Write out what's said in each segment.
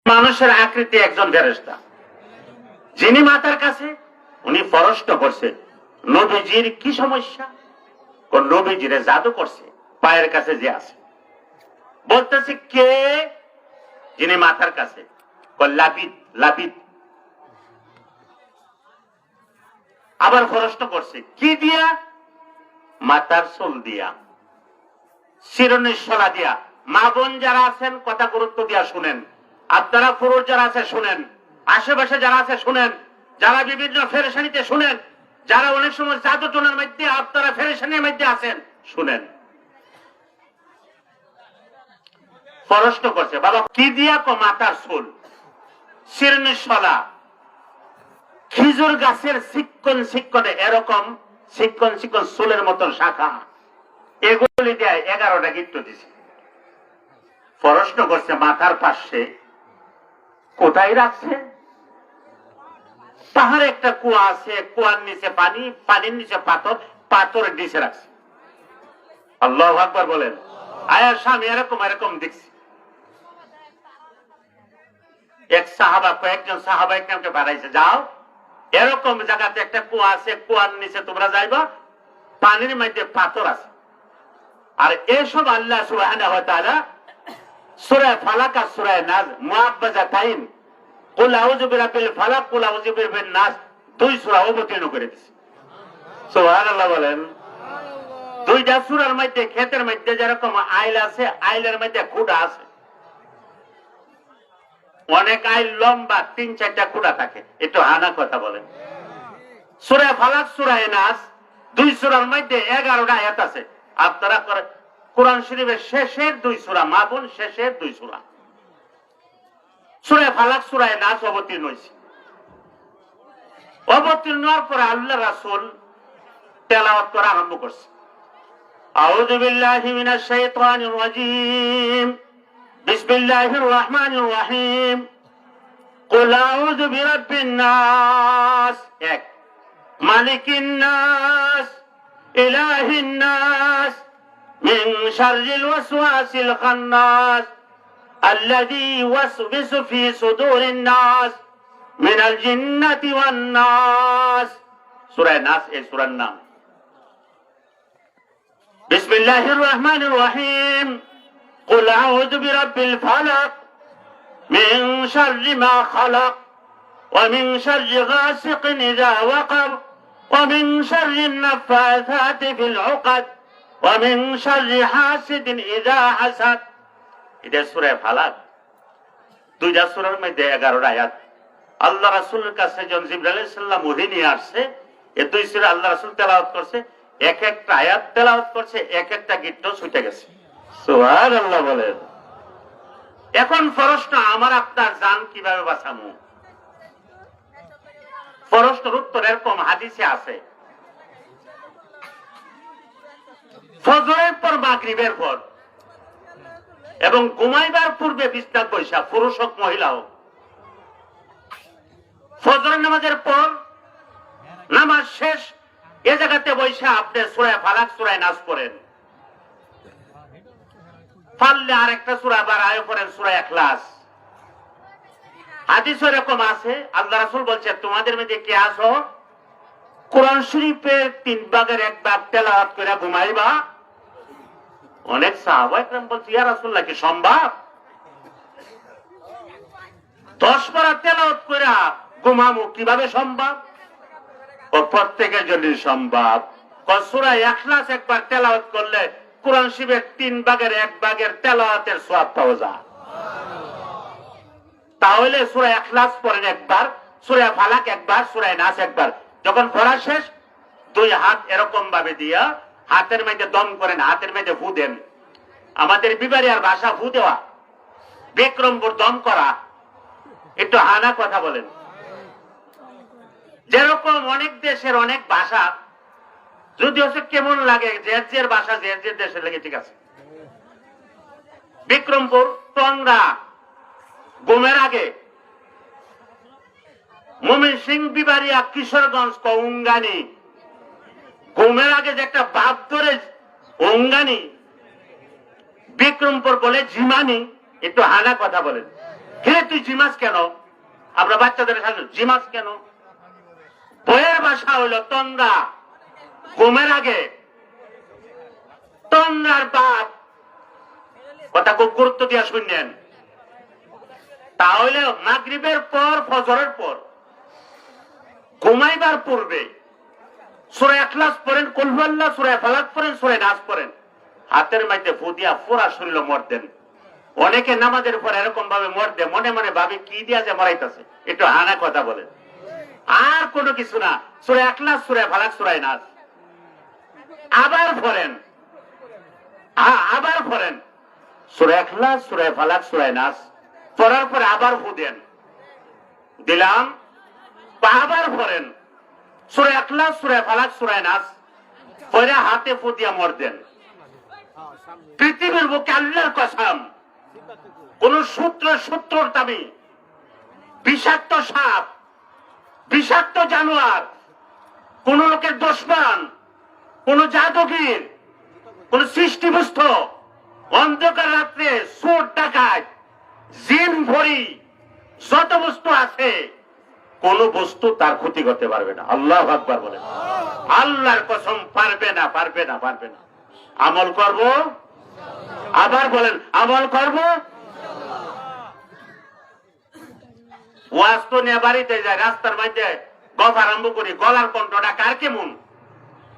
মানুষের আকৃতি একজন ফেরেশতা, যিনি মাতার কাছে উনি প্রশ্ন করছে নবীজির কি সমস্যা। কোন নবীজিরে জাদু করছে পায়ের কাছে যে আছে, বলতেছে কে, যিনি মাথার কাছে, লাবিদ লাবিদ। আবার প্রশ্ন করছে কি দিয়া, মাথার চুল দিয়া, শিরনিশলা দিয়া। মা বোন যারা আছেন কথা গুরুত্ব দিয়া শুনেন, আপনারা পুরুষ যারা আছে শুনেন, আশেপাশে যারা আছে শুনেন, যারা বিভিন্ন ফেরেশানিতে শুনেন, যারা অনেক সময় জাদু টোনার মধ্যে আপনারা ফেরেশানির মধ্যে আছেন শুনেন। প্রশ্ন করছে বাবা কি দিয়া, কো মাথার চুল, শিরনিশলা, খেজুর গাছের চিকন চিকনে এরকম চিকন চিকন চুলের মতন শাখা, এগুলি দিয়ে 11টা গিট্ট দিছে। প্রশ্ন করছে মাথার পাশে কোথায় রাখছে। পাহাড়ে একটা কুয়া আছে, কুয়ার নিচে পানি, পানির নিচে পাথর, পাথরের নিচে রাখছে। আল্লাহু আকবার বলেন। আয়ার স্বামী এরকম এরকম দেখছি। এক সাহাবা, কয়েকজন সাহাবা একজনকে বাড়াইছে, যাও এরকম জায়গাতে একটা কুয়া আছে, কুয়ার নিচে তোমরা যাইবা, পানির মধ্যে পাথর আছে। আর এসব আল্লাহ সুবহানাহু ওয়া তাআলা সূরা ফালাক আর সূরা নাস মুআব্বাজাতাইন, কুল আউযু বিরাব্বিল ফালাক, কুল আউযু বিরাব্বিন নাস, দুই সূরা অবতীর্ণ করে দিয়েছে। সুবহানাল্লাহ বলেন। দুইটা সূরার মধ্যে ক্ষেতের মধ্যে যেরকম আইল আছে, আইলের মধ্যে খুঁটা আছে। অনেক আইল লম্বা 3-4টা খুঁটা থাকে। একটু আনা কথা বলেন। সূরা ফালাক সূরা নাস দুই সূরার মধ্যে 11টা আয়াত আছে। আপনারা কোরআন শরীফের শেষের দুই সূরা, মাবুন শেষের দুই সূরা, সূরা ফালাক সূরা নাস অবতীর্ণ হয়েছে। অবতীর্ণ হওয়ার পরে আল্লাহ রাসূল তেলাওয়াত করা আরম্ভ করছে। আউযু বিল্লাহি মিনাশ শাইতানির রাজীম, বিসমিল্লাহির রহমানির রহিম, কুল আউযু বিরাব্বিন নাস, এক, মালিকিন নাস, ইলাহিন নাস, মিন শাররিল ওয়াসওয়াসিল খান্নাস, আল্লাযী ইউওয়াসবিসু ফি সুদুরিন নাস মিনাল জিন্নাতি ওয়ান নাস। সূরা নাস এই সূরার নাম। বিসমিল্লাহির রহমানির রহিম, কুল আউযু বিরাব্বিল ফালাক, মিন শাররি মা খালাক, ওয়া মিন শাররি গাসিকিন ইযা ওয়াকাব, ওয়া মিন শাররিন নাফাসাতি ফিল উকাদ, ওয়া মিন শাররি হাসিদিন ইযা হাসাদ। এটা সূরা ফালাক। দুইটা সূরার মধ্যে 11টা আয়াত। আল্লাহ রাসূলের কাছে যখন জিবরাইল আলাইহিস সালাম ওহী নিয়ে আসছে, এই দুই সূরা আল্লাহ রাসূল তেলাওয়াত করছে, এক একটা আয়াত তেলাওয়াত করছে, এক একটা গিট্ট ছুটে গেছে। সুবহানাল্লাহ বলেন। এখন প্রশ্ন, আমার আপনার জান কিভাবে বাঁচামু? প্রশ্নের উত্তর এরকম হাদিসে আছে। ফজরের পর মাগরিবের পর এবং ঘুমাইবার পূর্বে বিছনায় বসা, পুরুষ হোক মহিলা হোক, ফজরের নামাজের পর নামাজ শেষ এ জায়গাতে বসা আপনি সূরা ফালাক সূরা নাস পড়েন, পারলে আরেকটা সূরা বাড়ায় পড়েন, সূরা ইখলাস। হাদিস এরকম আছে, আল্লাহ রাসূল বলছে তোমাদের মধ্যে কে আছো কোরআন শরীফের 3 ভাগের 1 ভাগ তেলাওয়াত করে ঘুমাইবা? অনেক সাহাবা একরাম বলছে ইয়া রাসূলুল্লাহ কি সম্ভব? 10 পারা তেলাওয়াত করে ঘুমামু কিভাবে সম্ভব? ও প্রত্যেকের জন্য সম্ভব। সূরা ইখলাস একবার তেলাওয়াত করলে কোরআন শরীফের 3 ভাগের 1 ভাগের তেলাওয়াতের সওয়াব পাওয়া যায়। তাহলে সূরা ইখলাস পড়েন একবার, সূরা ফালাক একবার, সূরা নাস একবার। যখন পড়া শেষ দুই হাত এরকম ভাবে দিয়া হাতের মধ্যে দম করেন, হাতের মধ্যে ফু দেন। আমাদের বিবারিয়ার ভাষা ফু দেওয়া, বিক্রমপুর দম করা। একটু হানা কথা বলেন। যেরকম অনেক দেশের অনেক ভাষা, যদি হচ্ছে কেমন লাগে, যে ভাষা যে দেশের লাগে, ঠিক আছে। বিক্রমপুর, টংরা, ঘুমের আগে, ময়মনসিংহ, বিবারিয়া, কিশোরগঞ্জ, কৌঙ্গানি, ঘুমের আগে যে একটা বাপ ধরে অঙ্গানি, বিক্রমপুর বলে ঝিমানি। একটু হানা কথা বলেন। হে তুই জিমাস কেন? আমরা বাচ্চাদের সাথে জিমাস কেন? বইয়ের ভাষা হইল তন্দ্রা। ঘুমের আগে তন্দ্রার বাপ কথা খুব গুরুত্ব দিয়ে শুনলেন। তাহলে মাগরিবের পর ফজরের পর ঘুমাইবার পূর্বে সূরা ইখলাস পড়েন, কুল হুয়াল্লাহ, সূরা ফালাক পড়েন, সূরা নাস পড়েন, হাতের মধ্যে ফু দিয়া পুরা শরীরে মর দেন। অনেকে নামাজের পর এরকম ভাবে মর দেয়, মনে মনে ভাবে কি দিয়া যে মরাইতেছে, একটু হানা কথা বলে। আর কোনো কিছু না, সূরা ইখলাস, সূরা ফালাক, সূরা নাস আবার পড়েন, আবার পড়েন সূরা ইখলাস, সূরা ফালাক, সূরা নাস পড়ার পরে আবার ফু দেন, দিলাম, আবার পড়েন সূরা ইখলাস, সূরা ফালাক, সূরা নাস পরে হাতে ফু দিয়া মর দেন। পৃথিবীর বুকে আল্লাহর কসম কোন সূত্রর দাবি বিষাক্ত সাপ, বিষাক্ত জানোয়ার, কোন লোকের দুশমন, কোন জাদুগির, কোন সৃষ্টিবস্তু, অন্ধকার রাত্রে চোর ডাকাত, জিন ভরি যত বস্তু আছে, কোন বস্তু তার ক্ষতি করতে পারবে না। আল্লাহু আকবার বলেন। আল্লাহর কসম পারবে না, পারবে না, পারবে না। আমল করব, আবার বলেন আমল করব। ওয়াজ তো নিয়ে বাড়িতে যায়, রাস্তার মধ্যে গপ আরম্ভ করি, গলার কণ্ঠটা কার কেমন,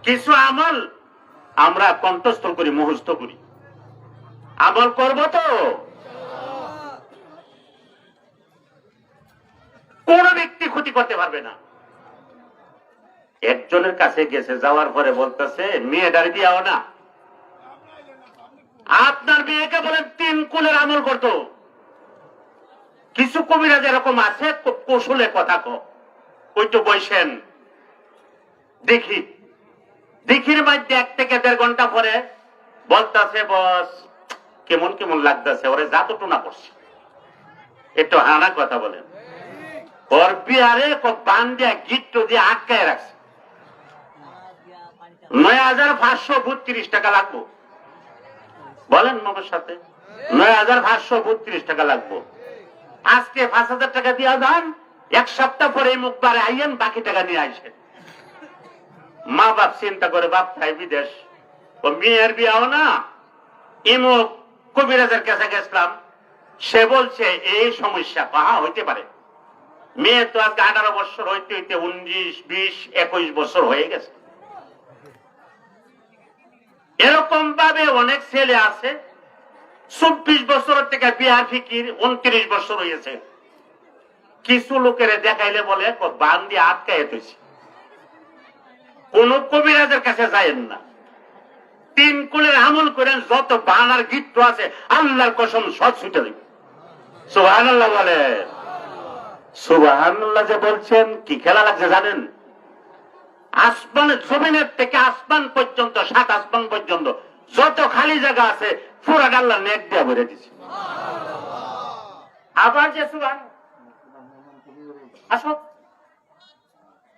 কিছু আমল আমরা কণ্ঠস্থ করি, মুখস্থ করি। আমল করব তো কোন ব্যক্তি ক্ষতি করতে পারবে না। একজনের কাছে গেছে, যাওয়ার পরে বলতেছে মেয়ে দাঁড়িয়ে দিয়াও না, আপনার মেয়েকে বলেন 3 কুলের আমল করতো। কিছু কবিরাজ এরকম আছে, কৌশলে কথা কই তো বসেন দেখি, দেখির মধ্যে 1 থেকে 1.5 ঘন্টা পরে বলতেছে বস কেমন কেমন লাগতেছে, ওরে জাতু না করছে, একটু হানা কথা বলেন। ওর বিহারে বান্দিয়া গিট্ট দিয়ে আটকায় রাখছে, ৯,৫৩২ টাকা লাগবো। বলেন মামার সাথে ৯,৫৩২ টাকা লাগবো। আজকে ৫,০০০ টাকা দিয়া যান, 1 সপ্তাহ পরে মুখবারে আইয়েন, বাকি টাকা নিয়ে আসেন। মা বাপ চিন্তা করে, বাপ ভাই বিদেশ, ও মেয়ের বিয়াও না, ইমুক কবিরাজের কাছে গেছিলাম, সে বলছে এই সমস্যা। কাহা হইতে পারে, মেয়ে তো আজকে 18 বছর হইতে হইতে 19, 20, 21 বছর হয়ে গেছে। এরকম ভাবে অনেক ছেলে আছে 24 বছর থেকে বিয়ার ফিকির, 29 বছর হয়েছে। কিছু লোকের দেখাইলে বলে বান দিয়ে আটকায় তুইছে। কোন কবিরাজের কাছে যায়েন না, 3 কুলের আমল করেন, যত বানার গিট্ট আছে আল্লাহর কসম সব ছুটে দিবে। সুবহানাল্লাহ বলে। সুবহানাল্লাহ যে বলছেন, কি খেলা লাগছে জানেন? আসমানের জমিনের থেকে আসমান পর্যন্ত, 7 আসমান পর্যন্ত যত খালি জায়গা আছে পুরা আল্লাহ নেট দিয়ে ভরে দিচ্ছে। আবার যে আসো,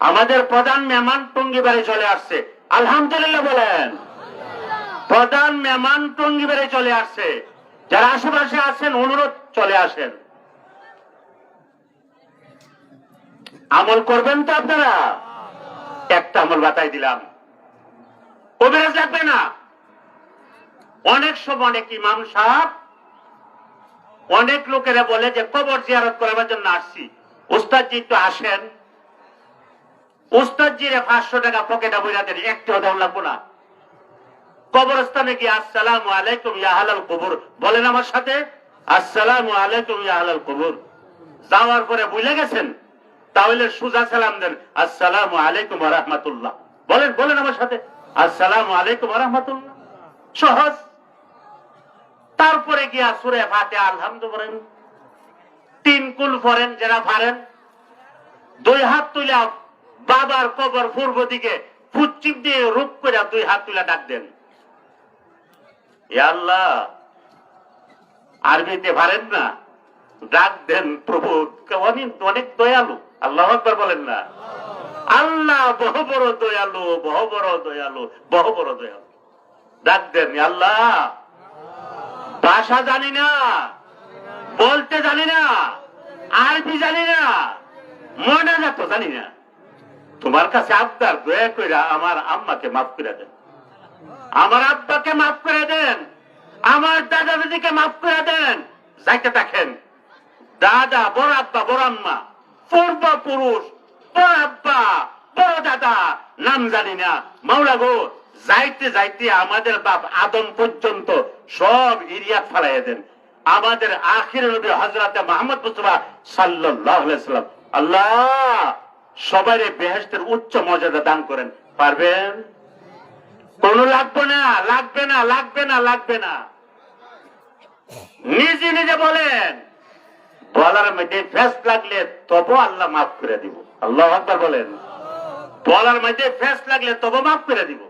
আমাদের প্রধান মেহমান টঙ্গী বাড়ি চলে আসছে, আলহামদুলিল্লাহ বলেন। প্রধান মেহমান টঙ্গী বাড়ি চলে আসছে, যারা আশেপাশে আছেন অনুরোধ চলে আসেন। আমল করবেন তো আপনারা? একটা আমল বাতাই দিলাম, কবিরাজ লাগবে না। অনেক সময় অনেক ইমাম সাহেব অনেক লোকেরা বলে যে কবর জিয়ারত করার জন্য আসছি, উস্তাদজি একটু আসেন। উস্তাদজিরে 500 টাকা পকেটে বইরা দেন, একটু দাম লাগবো না। কবরস্থানে গিয়ে আসসালামু আলাইকুম ইয়া আহলাল কবর বলেন আমার সাথে, আসসালামু আলাইকুম ইয়া আহলাল কবর। যাওয়ার পরে ভুলে গেছেন, তাহলে সুজা সালাম দেন, আসসালামু আলাইকুম ওয়া রাহমাতুল্লাহ। বলেন বলেন আমার সাথে, আসসালামু আলাইকুম ওয়া রাহমাতুল্লাহ। সহজ। তারপরে গিয়া সূরা ফাতিহা আলহামদুলিল্লাহ 3 কুল পড়েন, যারা পারেন। 2 হাত তুলে বাবার কবর পূর্ব দিকে পশ্চিম দিয়ে রূপ করে 2 হাত তুলে ডাক দেন, ইয়া আল্লাহ। আরবিতে পারেন না, ডাক দেন প্রভু অনেক দয়ালু। আল্লাহু আকবার বলেন না। আল্লাহ বহু বড় দয়ালু, বহু বড় দয়ালু, বহু বড় দয়ালু। ডাক দেন আল্লাহ। ভাষা জানি না, বলতে জানি না, আরবি জানি না, মোনাজাত তো জানি না। তোমার কাছে আবদার, দয়া করে আমার আম্মাকে মাফ করে দেন, আমার আব্বাকে মাফ করে দেন, আমার দাদা দাদিকে মাফ করে দেন। যাইতে থাকেন, দাদা, বড় আব্বা, বড় আম্মা, পূর্বপুরুষ, বড় আব্বা, বড় দাদা, নাম জানি না। মাওলা গো, যাইতে যাইতে আমাদের বাপ আদম পর্যন্ত সব ইরিয়াত ফালাইয়া দেন। আমাদের আখির নবী হযরত মুহাম্মদ মুস্তাফা সাল্লাল্লাহু আলাইহি সাল্লাম, আল্লাহ সবাইরে বেহেশতের উচ্চ মর্যাদা দান করেন। পারবেন? কোন লাগবে না, লাগবে না, লাগবে না, লাগবে না। নিজে নিজে বলেন, বলার মধ্যে ফেস লাগলে তবু আল্লাহ মাফ করে দিব। আল্লাহু আকবার বলেন। বলার মধ্যে ফেস লাগলে তবু মাফ করে দিব।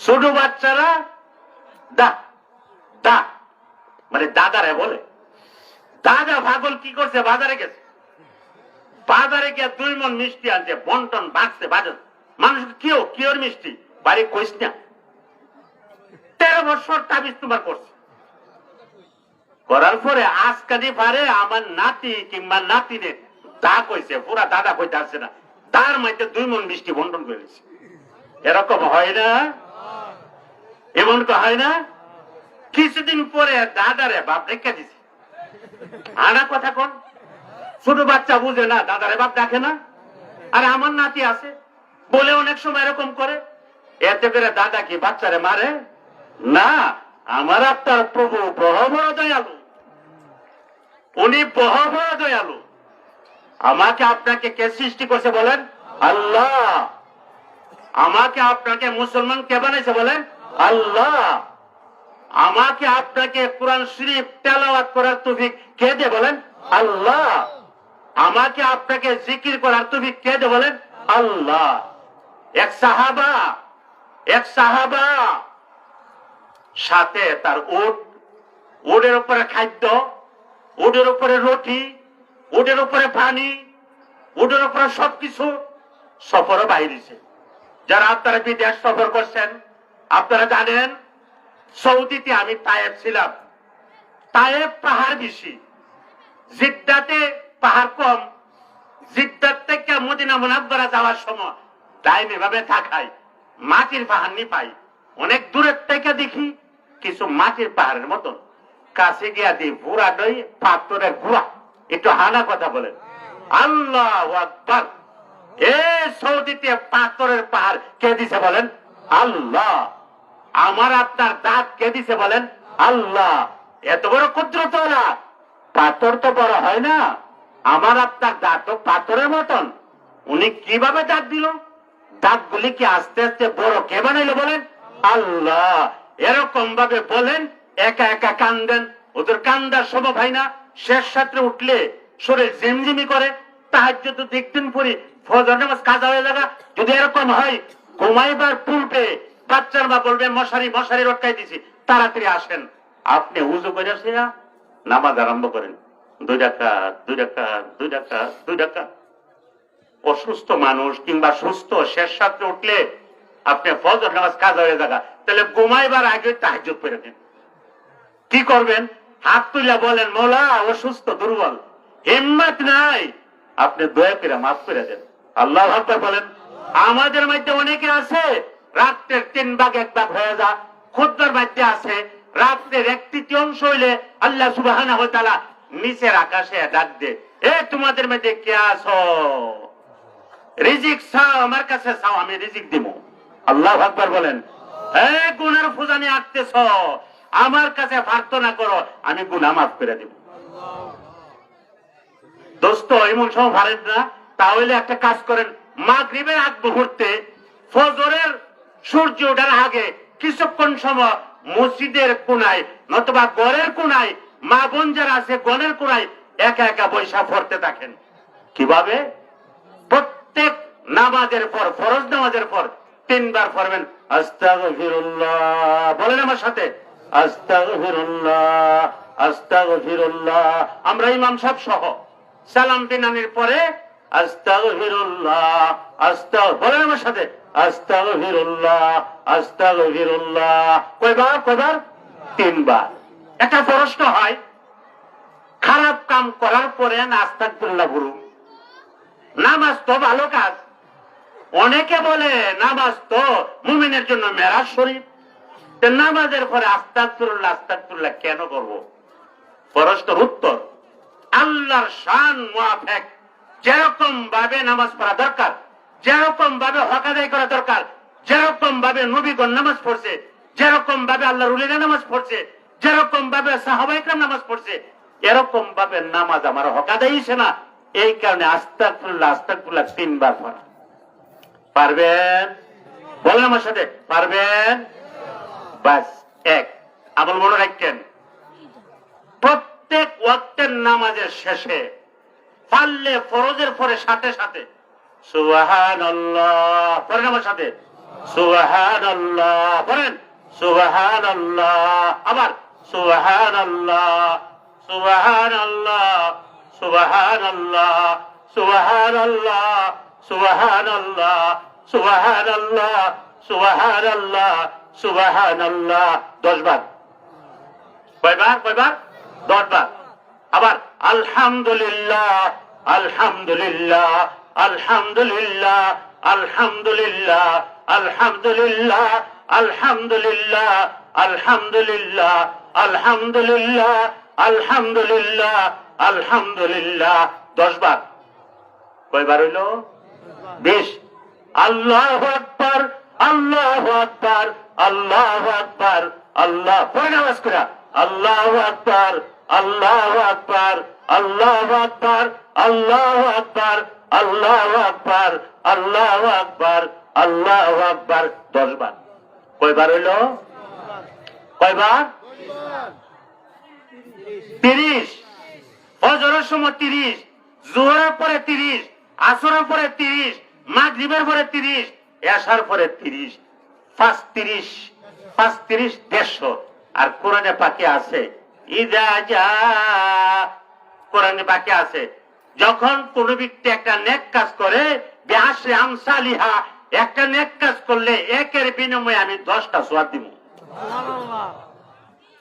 ছোট বাচ্চারা দা দা মানে দাদারে বলে, দাদা পাগল কি করছে, বাজারে গেছে, বাজারে গিয়ে 2 মণ মিষ্টি আনছে, বন্টন বাঁচছে বাজার। মানুষ কিওর মিষ্টি বাড়ি কইস না। 13 বছর তাবিজ তোমার করছে, করার পরে আজকালি পারে আমার নাতি কিংবা নাতিনে তা কইছে, পুরা দাদা কইতে আসছে না, তার মধ্যে 2 মণ মিষ্টি বন্টন করে দিচ্ছে। এরকম হয় না? এমন হয় না? কিছুদিন পরে দাদারে বাপ রেখে দিছে। আনা কথা কোন? ছোট বাচ্চা বুঝে না, দাদারে বাপ দেখে না। আর আমার নাতি আছে বলে অনেক সময় এরকম করে। এতে করে দাদা কি বাচ্চারে মারে না? আমার আপনার প্রভু বড় বড় দয়ালু, উনি বড় বড় দয়ালু। আমাকে আপনাকে কে সৃষ্টি করছে বলেন? আল্লাহ। আমাকে আপনাকে মুসলমান কে বানাইছে বলেন? আল্লাহ। আমাকে আপনাকে কোরআন শরীফ তেলাওয়াত করার তৌফিক কে দে বলেন? আল্লাহ। আমাকে আপনাকে জিকির করার তৌফিক কে দে বলেন? আল্লাহ। এক সাহাবা সাথে তার উট, উটের উপরে খাদ্য, উটের উপরে রুটি, উটের উপরে পানি, উটের উপরে সবকিছু, সফরও বাইরেছে। যারা আপনারা বিদেশ সফর করছেন আপনারা জানেন, সৌদিতে আমি তায়েব ছিলাম। তায়েব পাহাড় বেশি, জিদ্দাতে পাহাড় কম। জিদ্দার থেকে মদিনা মুনাওয়ারা যাওয়ার সময় টাইম এভাবে থাকায় মাটির পাহাড় নি পাই। অনেক দূরের থেকে দেখি কিছু মাটির পাহাড়ের মতন, কাছে গিয়া দিই পুরা দই পাথরের গুড়া। একটু হানা কথা বলেন, আল্লাহু আকবার। এই সৌদিতে পাথরের পাহাড় কে দিছে বলেন? আল্লাহ। আমার আপনার দাঁত কে দিছে বলেন? আল্লাহ। এত বড় কুদরতওয়ালা, পাথর তো বড় হয় না, আমার আপনার দাঁত তো পাথরের মতন। উনি কিভাবে দাঁত দিল? দাঁতগুলি কি আস্তে আস্তে বড় কে বানাইলো বলেন? আল্লাহ। এরকম ভাবে বলেন, একা একা কান্দেন, ওদের কান্দার সময় ভাই না। শেষ রাত্রে উঠলে শরীর ঝিমঝিমি করে, তাহাজ্জুদ দেখতেন পড়ি, ফজর নামাজ কাজা হয়ে লাগা। যদি এরকম হয়, ঘুমাইবার পূর্বে বাচ্চার মা বলবে মশারি রটকাই দিছি, তাড়াতাড়ি আসেন। আপনি উযু করে আসিয়া নামাজ আরম্ভ করেন, 2 রাকাত 2 রাকাত 2 রাকাত 2 রাকাত। অসুস্থ মানুষ কিংবা সুস্থ শেষ রাত্রে উঠলে আপনি ফজর নামাজ কাজা হয়ে যাগা, তাহলে ঘুমাইবার আগে তাহাজ্জুদ পড়ে দেন। কি করবেন? হাত তুলে বলেন, মওলা অসুস্থ দুর্বল, হিম্মত নাই, আপনি দয়া করে মাফ করে দেন। আল্লাহু আকবার বলেন। আমাদের মধ্যে অনেকে আছে রাত্রের 3 ভাগ 1 ভাগ হয়ে যা, খুতবার মধ্যে আছে রাত্রের 1/3 হইলে আল্লাহ সুবহানাহু ওয়া তাআলা নিচের আকাশে ডাক দে, এ তোমাদের মধ্যে কে আছো? রিজিক চাও, আমার কাছে চাও, আমি রিজিক দিব। আল্লাহু আকবার বলেন। এ গুনার ফুজানি আটতেছ, আমার কাছে প্রার্থনা করো, আমি গুনাহ মাফ করে দিব। দোস্ত এমন সময় পারেন না, তাহলে একটা কাজ করেন, মাগরিবের আগ মুহূর্তে ফজরের সূর্য ওঠার আগে কিছুক্ষণ সময় মসজিদের কোনায় নতুবা ঘরের কোনায়, মা বোন যারা আছে গণের কোনায় একা একা বৈশা পড়তে থাকেন। কিভাবে? প্রত্যেক নামাজের পর, ফরজ নামাজের পর 3 বার পড়বেন, আস্তাগফিরুল্লাহ। বলেন আমার সাথে, আস্তাগফিরুল্লাহ আস্তাগফিরুল্লাহ। আমরা ইমাম সাহেব সহ সালাম বিনানির পরে আস্তাগফিরুল্লাহ বলেন আমার সাথে, আস্তাগফিরুল্লাহ আস্তাগফিরুল্লাহ। কয়বার? 3 বার। একটা প্রশ্ন হয়, খারাপ কাম করার পরে আস্তাগফিরুল্লাহ বলুন। নামাজ তো ভালো কাজ। অনেকে বলে নামাজ তো মুমিনের জন্য মেরাজ শরীফ। নামাজের পরে আস্তাগফিরুল্লাহ আস্তাগফিরুল্লাহ কেন করব? প্রশ্নের উত্তর, আল্লাহর শান মুআফিক যেরকম ভাবে নামাজ পড়া দরকার, যেরকম ভাবে হক আদায় করা দরকার, যেরকম ভাবে নবীগণ নামাজ পড়ছে, যেরকম ভাবে আল্লাহর ওলিরা নামাজ পড়ছে, যেরকম ভাবে সাহাবায়ে কেরাম নামাজ পড়ছে, এরকম ভাবে নামাজ আমার হক আদায় হইছে না। এই কারণে আস্তাগফিরুল্লাহ আস্তাগফিরুল্লাহ 3 বার পড়া। পারবেন? বলেন আমার সাথে, পারবেন? বাস এক। আমল মনে রাখেন, প্রত্যেক ওয়াক্তের নামাজের শেষে পারলে ফরজের পরে সাথে সাথে সুবহানাল্লাহ পড়েন আমার সাথে, সুবহানাল্লাহ পড়েন, সুবহানাল্লাহ, আবার সুবহানাল্লাহ, সুবহানাল্লাহ, সুবহানাল্লাহ, সুবহানাল্লাহ, সুবহানাল্লাহ, সুবহানাল্লাহ, সুবহানাল্লাহ, সুবহানাল্লাহ 10 বার। কয়বার? 10 বার। আবার আলহামদুলিল্লাহ, আলহামদুলিল্লাহ, আলহামদুলিল্লাহ, আলহামদুলিল্লাহ, আলহামদুলিল্লাহ, আলহামদুলিল্লাহ, আলহামদুলিল্লাহ, আলহামদুলিল্লাহ, আলহামদুলিল্লাহ, আলহামদুলিল্লাহ 10 বার। কয়বার হইল? 20। আল্লাহু আকবার, আল্লাহু আকবার, আল্লাহু আকবার, আল্লাহ পড়ে নামাজ করা, আল্লাহু আকবার, আল্লাহু আকবার, আল্লাহু আকবার, আল্লাহু আকবার, আল্লাহু আকবার, আল্লাহু আকবার, আল্লাহু আকবার 10 বার। কয়বার হইল? কয়বার? 30। ফজরের সময় 30, জোহরের পরে 30, আসরের পরে 30, মাগরিবের পরে 30, এশার পরে 30, 35, 150। আর কোরআনে পাকে আছে ইযা জা, কোরআনে পাকে আছে যখন কোন ব্যক্তি একটা নেক কাজ করে বিআশরি আমসালিহা, একটা নেক কাজ করলে একের বিনিময়ে আমি 10টা সওয়াব দিব। সুবহানাল্লাহ।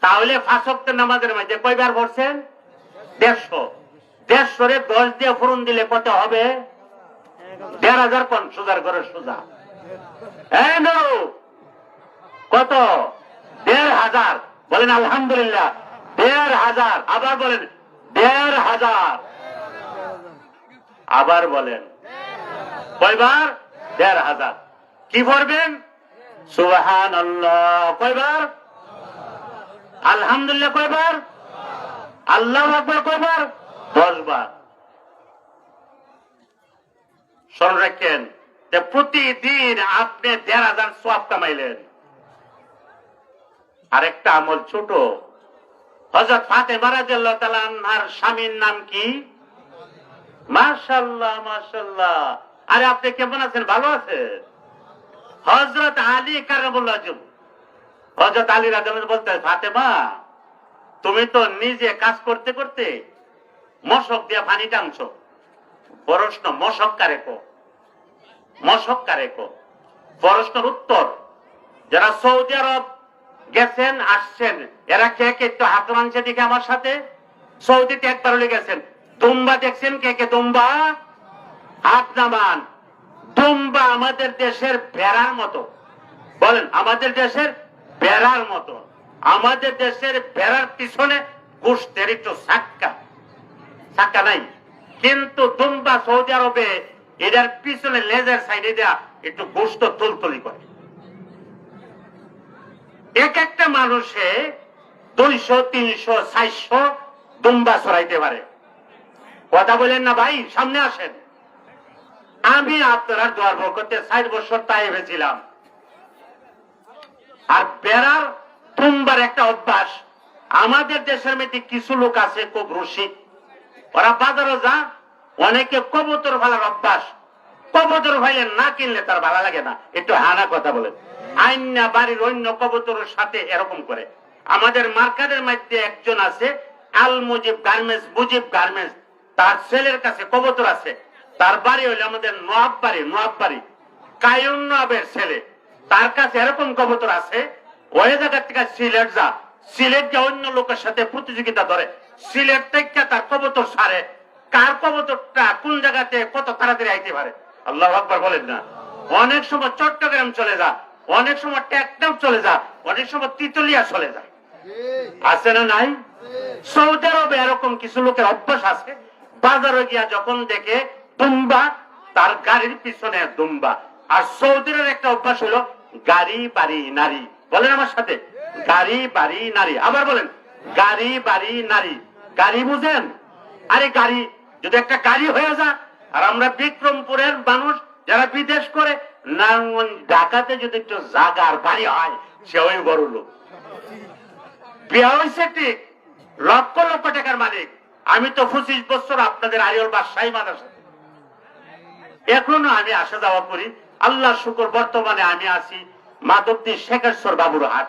তাহলে 5 ওয়াক্তের নামাজের মধ্যে কয়বার পড়ছেন? 150। 150 রে 10 দিয়ে পূরণ দিলে কত হবে? 1500। কোন সুজার ঘরে সুজা? কত? 1500। বলেন আলহামদুলিল্লাহ, 1500। আবার বলেন 1500। আবার বলেন কয়বার? 1500। কি পড়বেন? সুবহানাল্লাহ কয়বার? আলহামদুলিল্লাহ কয়বার? আল্লাহু আকবার কয়বার? 10 বার। স্মরণ রাখেন যে প্রতিদিন আপনি 1500 সওয়াব কামাইলেন। আরেকটা আমল ছোট। হযরত ফাতেমা রাদিয়াল্লাহু তাআলা আনহার স্বামীর নাম কি? মাশাআল্লাহ, মাশাআল্লাহ। আরে আপনি কেমন আছেন? ভালো আছেন? হযরত আলী কারামাল্লাহু ওয়াজহু, হযরত আলী রাদিয়াল্লাহু বলতেন, ফাতেমা তুমি তো নিজে কাজ করতে করতে মশক দিয়ে পানি টানছো। প্রশ্ন, মশক কারে কো? মশক কারে কো? প্রশ্নের উত্তর, যারা সৌদি আরব গেছেন আসছেন এরা কে কে তো হাত মানছে দিকে আমার সাথে? সৌদিতে একবার হলে গেছেন। দুম্বা দেখছেন কে কে? দুম্বা হাত নামান। দুম্বা আমাদের দেশের ভেড়ার মতো। বলেন আমাদের দেশের ভেড়ার মতো। আমাদের দেশের ভেড়ার পিছনে গোশতের একটু সাক্কা নাই, কিন্তু দুম্বা সৌদি আরবে এটার পিছনে লেজের সাইডে দেয়া একটু গোশত তুলতুলি করে। এক একটা মানুষে 200, 300, 400 দুম্বা ছড়াইতে পারে। কথা বলেন না ভাই, সামনে আসেন। আমি আপনার দোয়ার বরকতে 60 বছর তাইফে ছিলাম। আর বেড়ার দুম্বার একটা অভ্যাস। আমাদের দেশের মধ্যে কিছু লোক আছে খুব রসিক, ওরা বাজারে যা, অনেকে কবুতর ফেলার অভ্যাস। কবুতর ফাইলে না কিনলে তার ভালো লাগে না, একটু হানা কথা বলে আইনা বাড়ির অন্য কবুতরের সাথে এরকম করে। আমাদের মার্কেটের মধ্যে একজন আছে আল মুজিব গার্মেন্টস, মুজিব গার্মেন্টস, তার ছেলের কাছে কবুতর আছে। তার বাড়ি হইলে আমাদের নোয়াববাড়ি কায়ুম নবাবের ছেলে, তার কাছে এরকম কবুতর আছে। ওই জায়গা থেকে সিলেট যা অন্য লোকের সাথে প্রতিযোগিতা ধরে সিলেট থেকে তার কবুতর সারে, কার কবুতরটা কোন জায়গাতে কত তাড়াতাড়ি আইতে পারে, আল্লাহু আকবার বলেন না। অনেক সময় চট্টগ্রাম চলে যা, অনেক সময় টেকনাফ চলে যা, অনেক সময় তিতুলিয়া চলে যায়, আছে না নাই? সৌদি আরবে এরকম কিছু লোকের অভ্যাস আছে, বাজারে গিয়া যখন দেখে দুম্বা, তার গাড়ির পিছনে দুম্বা। আর সৌদির একটা অভ্যাস হলো গাড়ি বাড়ি নারী, বলেন আমার সাথে, গাড়ি বাড়ি নারী। আবার বলেন, গাড়ি বাড়ি নারী। গাড়ি বুঝেন? আরে গাড়ি যদি একটা গাড়ি হয়ে যায়, আর আমরা বিক্রমপুরের মানুষ যারা বিদেশ করে, নারায়ণগঞ্জ ঢাকাতে যদি একটু জাগার বাড়ি হয়, সে ওই বড় লোক। বিয়ে হয়েছে ঠিক, লক্ষ লক্ষ টাকার মালিক। আমি তো 25 বছর আপনাদের আইয়ল বাদশাহী মাদ্রাসা, এখনো আমি আসা যাওয়া করি। আল্লাহ শুকর, বর্তমানে আমি আছি মাধবদী শেখেশ্বর বাবুর হাট।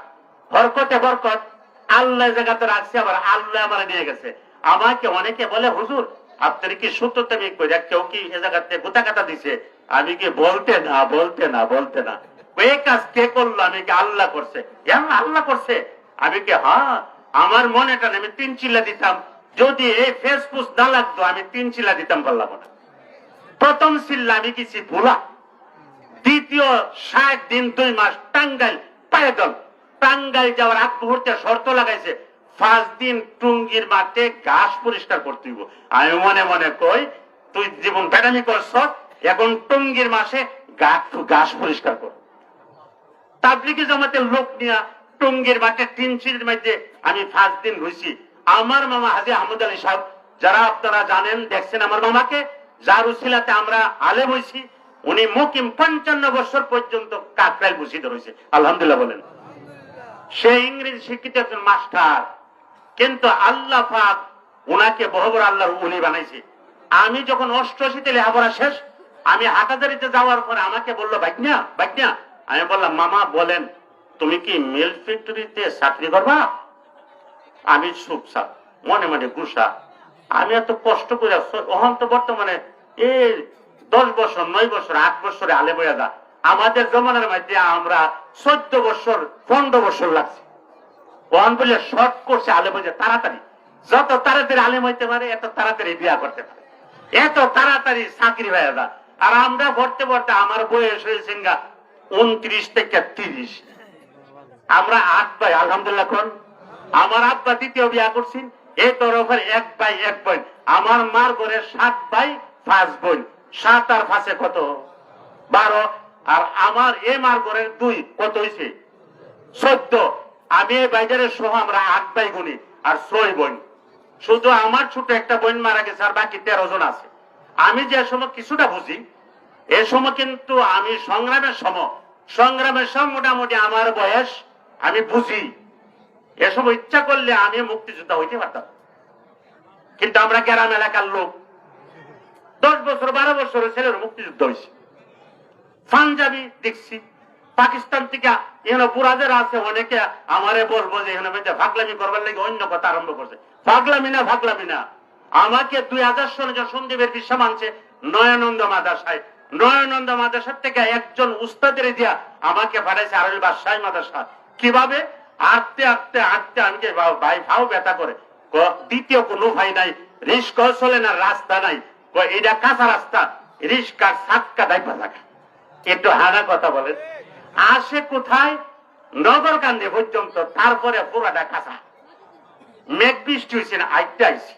বরকতে বরকত, আল্লাহ জায়গাতে রাখছে, আবার আল্লাহ আমার নিয়ে গেছে। আমাকে অনেকে বলে, হুজুর আপনার কি সূত্র তুমি কইরা, কেউ কি এ জায়গাতে গোটা কাটা দিছে? আমি কি বলতে না বলতে না বলতে না, এই কাজ কে করলো? আমি কি আল্লাহ করছে? আল্লাহ করছে? আমি কি হ্যাঁ, আমার মনে টানে আমি 3 চিল্লা দিতাম। যদি এই ফেসবুক না লাগতো, আমি 3 চিল্লা দিতাম, বললাম না। প্রথম চিল্লা আমি কিছু ভুলা, দ্বিতীয় 60 দিন 2 মাস টাঙ্গাইল পায়দল, টাঙ্গাইল যাওয়ার আগ মুহূর্তে শর্ত লাগাইছে 5 দিন টুঙ্গির মাঠে ঘাস পরিষ্কার করতে হইব। আমি মনে মনে কই, তুই জীবন বেড়ামি করছ, এখন টুঙ্গির মাসে ঘাস পরিষ্কার কর। তাবলিগি জামাতের লোক নিয়ে টুঙ্গির মাঠে 3 সিঁড়ির মধ্যে আমি 5 দিন রইছি। আমার মামা হাজী আহমদ আলী সাহেব, যারা আপনারা জানেন, দেখছেন আমার মামাকে, যার উসিলাতে আমরা আলেম হইছি, উনি মুকিম 55 বছর পর্যন্ত কাকরাইল ভূষিত রয়েছে, আলহামদুলিল্লাহ বলেন। সে ইংরেজি শিক্ষিত একজন মাস্টার, কিন্তু আল্লাহ পাক উনাকে বহবর আল্লাহর উনি বানাইছে। আমি যখন 88-তে লেখাপড়া শেষ, আমি হাটাজারিতে যাওয়ার পরে আমাকে বললো, বাইকনা বাইকনা। আমি বললাম, মামা বলেন, তুমি কি মিল ফ্যাক্টরিতে চাকরি করবা? আমি চুপচাপ, মনে মনে গুসা, আমি এত কষ্ট করে ওখান তো বর্তমানে এই 10 বছর 9 বছর 8 বছরে আলে বইয়া যা, আমাদের জমানার মধ্যে আমরা 14 বছর 15 বছর লাগছে। ওখান বলে শর্ট করছে আলে বইয়া তাড়াতাড়ি, যত তাড়াতাড়ি আলেম হইতে পারে এত তাড়াতাড়ি বিয়া করতে পারে, এত তাড়াতাড়ি চাকরি হয়ে যা। আর আমরা পড়তে পড়তে আমার বয়স হয়েছে 29 থেকে 30। আমরা 8 ভাই, আলহামদুলিল্লাহ। কোন আমার আব্বা দ্বিতীয় বিয়া করছেন, এই তরফের 1 ভাই 1 বোন। আমার মার ঘরে 7 ভাই 5 বোন, 7 আর 5 কত? 12। আর আমার এ মার ঘরের 2, কত হয়েছে? 14। আমি এই বাজারের সহ আমরা 8 ভাই গুনি আর 6 বোন। শুধু আমার ছোট একটা বোন মারা গেছে, আর বাকি 13 জন আছে। আমি যে সময় কিছুটা বুঝি, এ সময় কিন্তু আমি সংগ্রামের সময় মোটামুটি আমার বয়স আমি বুঝি। এ সময় ইচ্ছা করলে আমি মুক্তিযোদ্ধা হইতে পারতাম, কিন্তু আমরা গ্রাম এলাকার লোক 10 বছর 12 বছরের ছেলের মুক্তিযুদ্ধ হয়েছে। পাঞ্জাবি দেখছি, পাকিস্তান থেকে এখানে বুড়াদের আছে, অনেকে আমারে বলবো যে এখানে ভাগলামি করবার লাগে অন্য কথা আরম্ভ করছে। ভাগলামি না। আমাকে 2000 সালে যখন সন্দীপের বিশ্ব মানছে নয়ানন্দ মাদ্রাসায়, নয়ানন্দ মাদ্রাসার থেকে একজন উস্তাদের দিয়া আমাকে পাঠাইছে আইয়ল বাদশাহী মাদ্রাসা। কিভাবে? হাঁটতে আমি ভাই ভাও ব্যথা করে, দ্বিতীয় কোনো ভাই নাই, রিস্ক চলে না, রাস্তা নাই, এটা কাঁচা রাস্তা, রিস্কার সাতকা দায়পা থাকা। একটু হানা কথা বলেন, আসে কোথায়? নগরকান্দে পর্যন্ত, তারপরে পুরাটা কাঁচা। মেঘ বৃষ্টি হয়েছে না, আইছি